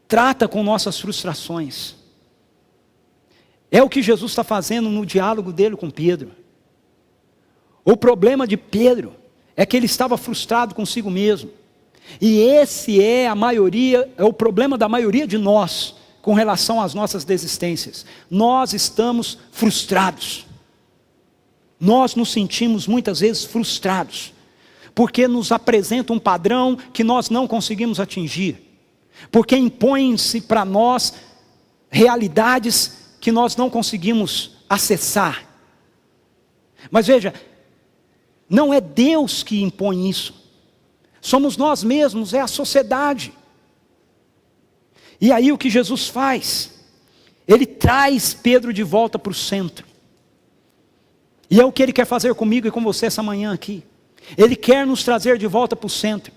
trata com nossas frustrações. É o que Jesus está fazendo no diálogo dele com Pedro. O problema de Pedro é que ele estava frustrado consigo mesmo. E esse é o problema da maioria de nós, com relação às nossas desistências. Nós estamos frustrados. Nós nos sentimos muitas vezes frustrados, porque nos apresenta um padrão que nós não conseguimos atingir, porque impõem-se para nós realidades que nós não conseguimos acessar. Mas veja, não é Deus que impõe isso, somos nós mesmos, é a sociedade. E aí o que Jesus faz? Ele traz Pedro de volta para o centro. E é o que Ele quer fazer comigo e com você essa manhã aqui. Ele quer nos trazer de volta para o centro.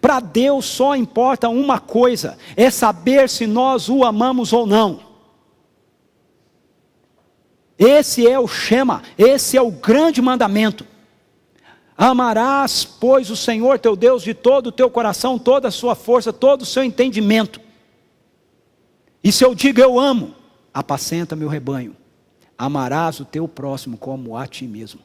Para Deus só importa uma coisa: é saber se nós o amamos ou não. Esse é o Shema, esse é o grande mandamento. Amarás, pois, o Senhor teu Deus de todo o teu coração, toda a sua força, todo o seu entendimento. E se eu digo eu amo, apacenta meu rebanho. Amarás o teu próximo como a ti mesmo.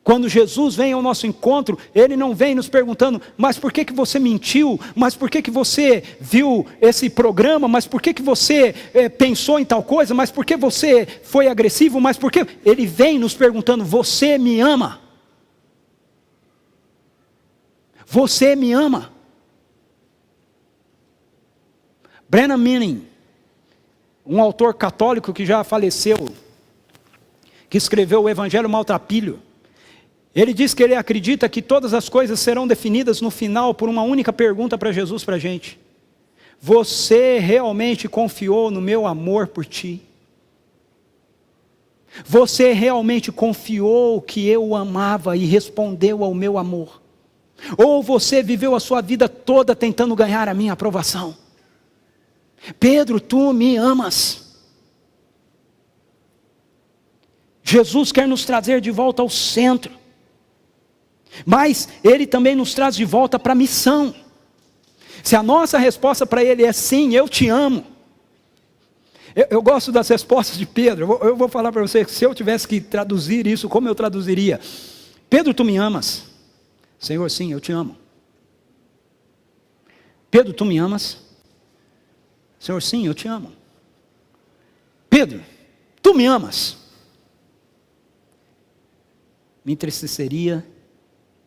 Quando Jesus vem ao nosso encontro, Ele não vem nos perguntando: mas por que você mentiu? Mas por que você viu esse programa? Mas por que você pensou em tal coisa? Mas por que você foi agressivo? Mas por que... Ele vem nos perguntando: você me ama? Você me ama? Brennan Manning, um autor católico que já faleceu, que escreveu o Evangelho Maltrapilho, ele diz que ele acredita que todas as coisas serão definidas no final por uma única pergunta para Jesus, para a gente: você realmente confiou no meu amor por ti? Você realmente confiou que eu o amava e respondeu ao meu amor? Ou você viveu a sua vida toda tentando ganhar a minha aprovação? Pedro, tu me amas? Jesus quer nos trazer de volta ao centro, mas Ele também nos traz de volta para a missão. Se a nossa resposta para Ele é sim, eu te amo. Eu gosto das respostas de Pedro. Eu vou falar para você que se eu tivesse que traduzir isso, como eu traduziria? Pedro, tu me amas? Senhor, sim, eu te amo. Pedro, tu me amas? Senhor, sim, eu te amo. Pedro, tu me amas? Me entristeceria,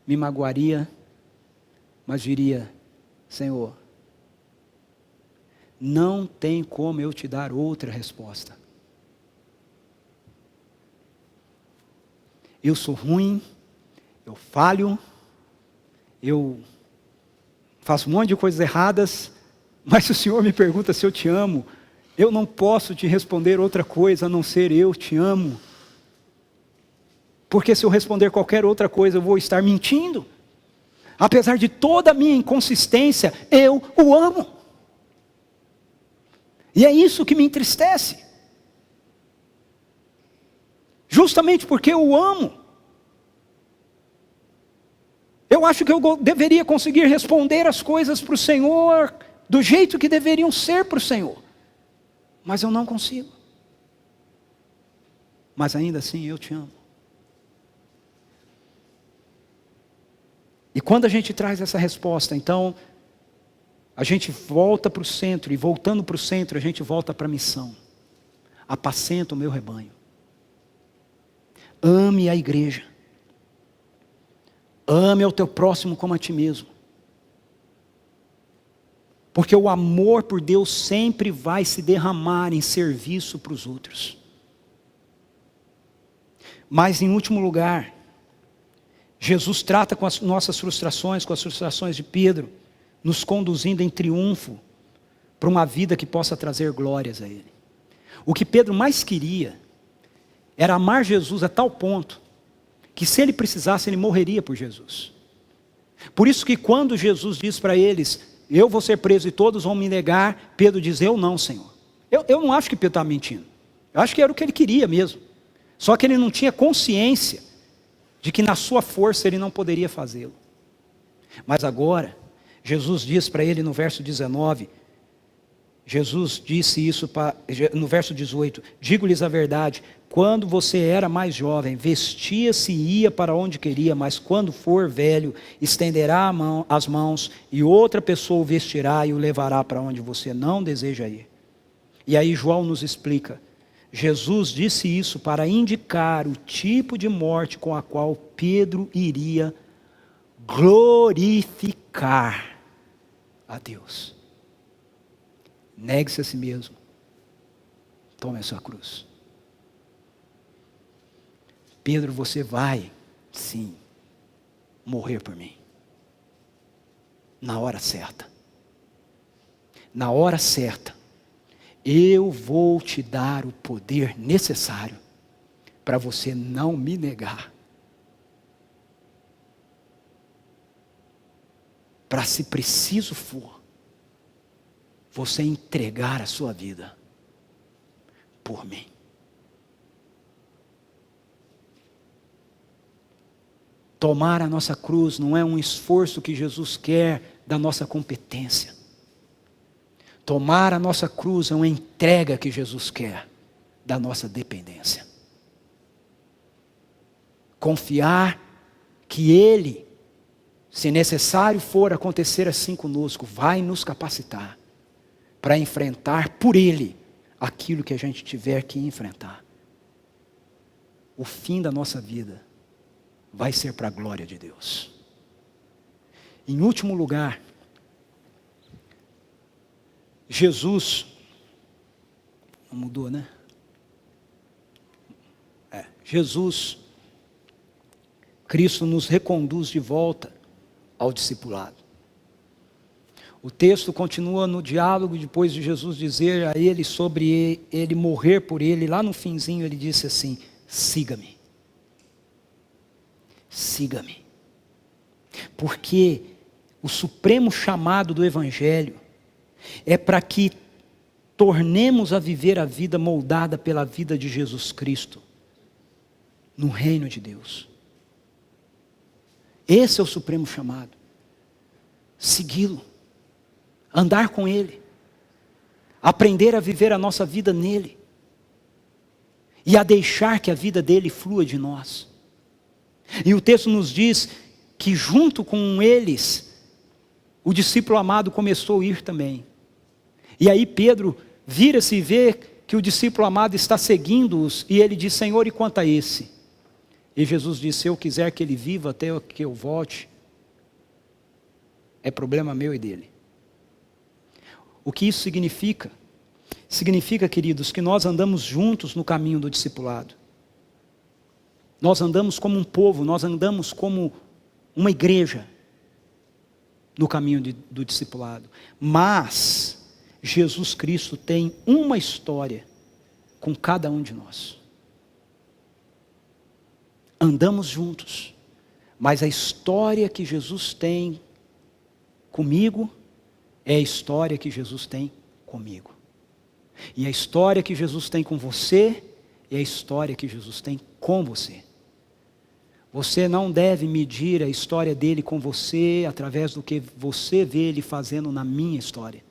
me magoaria, mas diria: Senhor, não tem como eu te dar outra resposta. Eu sou ruim, eu falho, eu faço um monte de coisas erradas, mas se o Senhor me pergunta se eu te amo, eu não posso te responder outra coisa a não ser eu te amo. Porque se eu responder qualquer outra coisa, eu vou estar mentindo. Apesar de toda a minha inconsistência, eu o amo. E é isso que me entristece. Justamente porque eu o amo. Eu acho que eu deveria conseguir responder as coisas para o Senhor do jeito que deveriam ser para o Senhor, mas eu não consigo. Mas ainda assim eu te amo. E quando a gente traz essa resposta, então, a gente volta para o centro, e voltando para o centro, a gente volta para a missão. Apacenta o meu rebanho. Ame a igreja. Ame ao teu próximo como a ti mesmo. Porque o amor por Deus sempre vai se derramar em serviço para os outros. Mas em último lugar, Jesus trata com as nossas frustrações, com as frustrações de Pedro, nos conduzindo em triunfo para uma vida que possa trazer glórias a Ele. O que Pedro mais queria era amar Jesus a tal ponto que, se ele precisasse, ele morreria por Jesus. Por isso que quando Jesus diz para eles: eu vou ser preso e todos vão me negar, Pedro diz: eu não, Senhor. Eu não acho que Pedro estava mentindo. Eu acho que era o que ele queria mesmo. Só que ele não tinha consciência de que na sua força ele não poderia fazê-lo. Mas agora, Jesus diz para ele no verso 19, Jesus disse isso no verso 18, digo-lhes a verdade, quando você era mais jovem, vestia-se e ia para onde queria, mas quando for velho, estenderá as mãos e outra pessoa o vestirá e o levará para onde você não deseja ir. E aí João nos explica, Jesus disse isso para indicar o tipo de morte com a qual Pedro iria glorificar a Deus. Negue-se a si mesmo. Tome a sua cruz. Pedro, você vai, sim, morrer por mim. Na hora certa. Na hora certa. Eu vou te dar o poder necessário para você não me negar. Para, se preciso for, você entregar a sua vida por mim. Tomar a nossa cruz não é um esforço que Jesus quer da nossa competência. Tomar a nossa cruz é uma entrega que Jesus quer da nossa dependência. Confiar que Ele, se necessário for acontecer assim conosco, vai nos capacitar para enfrentar por Ele aquilo que a gente tiver que enfrentar. O fim da nossa vida vai ser para a glória de Deus. Em último lugar, Jesus, não mudou, né? Jesus, Cristo nos reconduz de volta ao discipulado. O texto continua no diálogo, depois de Jesus dizer a ele sobre ele morrer por ele, lá no finzinho ele disse assim: siga-me. Siga-me. Porque o supremo chamado do Evangelho é para que tornemos a viver a vida moldada pela vida de Jesus Cristo, no reino de Deus. Esse é o supremo chamado. Segui-lo, andar com Ele, aprender a viver a nossa vida nele, e a deixar que a vida dele flua de nós. E o texto nos diz que junto com eles, o discípulo amado começou a ir também. E aí Pedro vira-se e vê que o discípulo amado está seguindo-os, e ele diz: Senhor, e quanto a esse? E Jesus disse: se eu quiser que ele viva até que eu volte, é problema meu e dele. O que isso significa? Significa, queridos, que nós andamos juntos no caminho do discipulado. Nós andamos como um povo, nós andamos como uma igreja no caminho do discipulado. Mas Jesus Cristo tem uma história com cada um de nós. Andamos juntos, mas a história que Jesus tem comigo é a história que Jesus tem comigo. E a história que Jesus tem com você é a história que Jesus tem com você. Você não deve medir a história dele com você através do que você vê ele fazendo na minha história.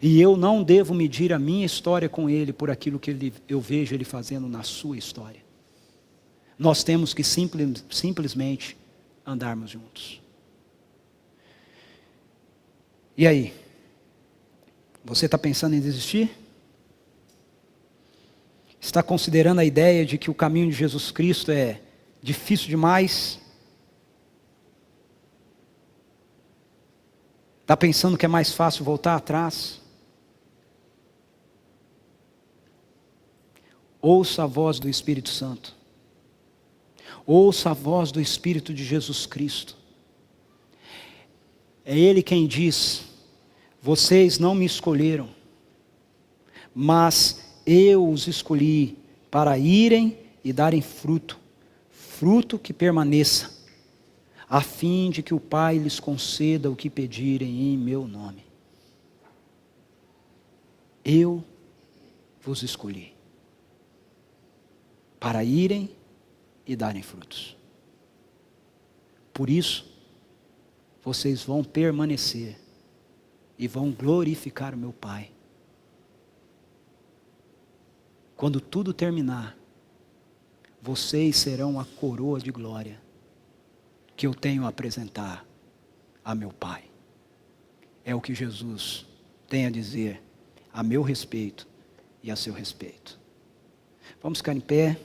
E eu não devo medir a minha história com Ele por aquilo que eu vejo Ele fazendo na sua história. Nós temos que simplesmente andarmos juntos. E aí? Você está pensando em desistir? Está considerando a ideia de que o caminho de Jesus Cristo é difícil demais? Está pensando que é mais fácil voltar atrás? Ouça a voz do Espírito Santo. Ouça a voz do Espírito de Jesus Cristo. É Ele quem diz: vocês não me escolheram, mas eu os escolhi para irem e darem fruto, fruto que permaneça, a fim de que o Pai lhes conceda o que pedirem em meu nome. Eu vos escolhi para irem e darem frutos. Por isso, vocês vão permanecer e vão glorificar o meu Pai. Quando tudo terminar, vocês serão a coroa de glória que eu tenho a apresentar a meu Pai. É o que Jesus tem a dizer a meu respeito e a seu respeito. Vamos ficar em pé,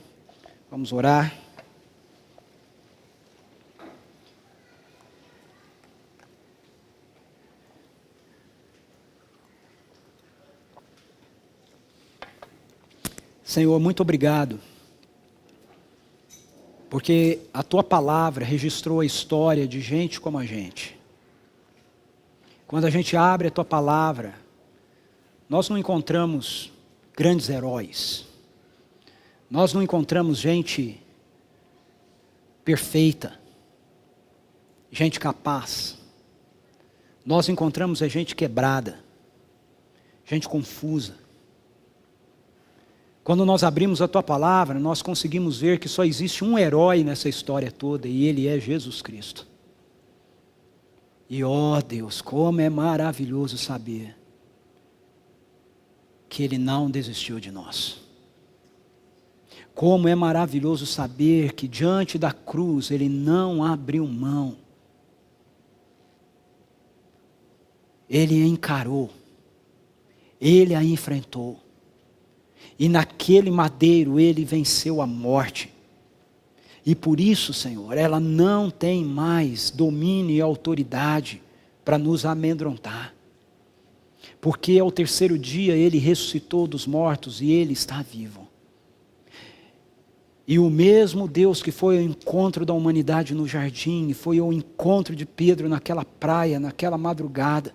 vamos orar. Senhor, muito obrigado, porque a Tua palavra registrou a história de gente como a gente. Quando a gente abre a Tua palavra, nós não encontramos grandes heróis, nós não encontramos gente perfeita, gente capaz, nós encontramos a gente quebrada, gente confusa. Quando nós abrimos a Tua palavra, nós conseguimos ver que só existe um herói nessa história toda, e Ele é Jesus Cristo. E ó Deus, como é maravilhoso saber que Ele não desistiu de nós. Como é maravilhoso saber que diante da cruz Ele não abriu mão. Ele a encarou, Ele a enfrentou. E naquele madeiro Ele venceu a morte. E por isso, Senhor, ela não tem mais domínio e autoridade para nos amedrontar. Porque ao terceiro dia Ele ressuscitou dos mortos e Ele está vivo. E o mesmo Deus que foi ao encontro da humanidade no jardim, e foi ao encontro de Pedro naquela praia, naquela madrugada,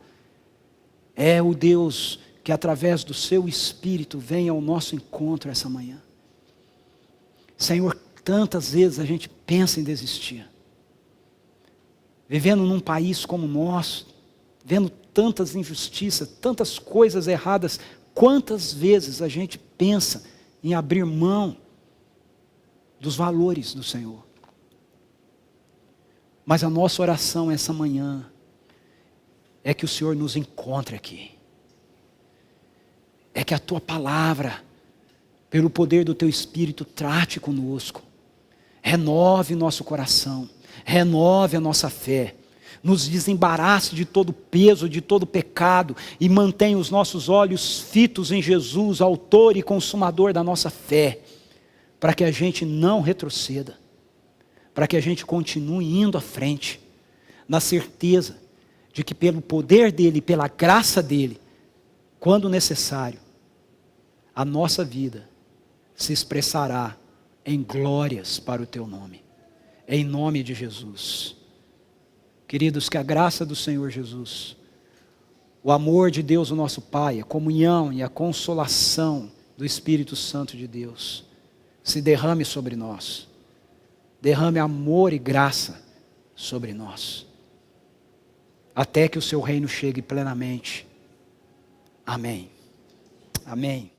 é o Deus que através do Seu Espírito vem ao nosso encontro essa manhã. Senhor, tantas vezes a gente pensa em desistir. Vivendo num país como o nosso, vendo tantas injustiças, tantas coisas erradas, quantas vezes a gente pensa em abrir mão dos valores do Senhor. Mas a nossa oração essa manhã é que o Senhor nos encontre aqui. É que a Tua palavra, pelo poder do Teu Espírito, trate conosco. Renove nosso coração, renove a nossa fé. Nos desembarace de todo peso, de todo pecado, e mantenha os nossos olhos fitos em Jesus, autor e consumador da nossa fé, para que a gente não retroceda, para que a gente continue indo à frente, na certeza de que pelo poder dEle, pela graça dEle, quando necessário, a nossa vida se expressará em glórias para o Teu nome. Em nome de Jesus. Queridos, que a graça do Senhor Jesus, o amor de Deus, o nosso Pai, a comunhão e a consolação do Espírito Santo de Deus, se derrame sobre nós. Derrame amor e graça sobre nós. Até que o Seu reino chegue plenamente. Amém. Amém.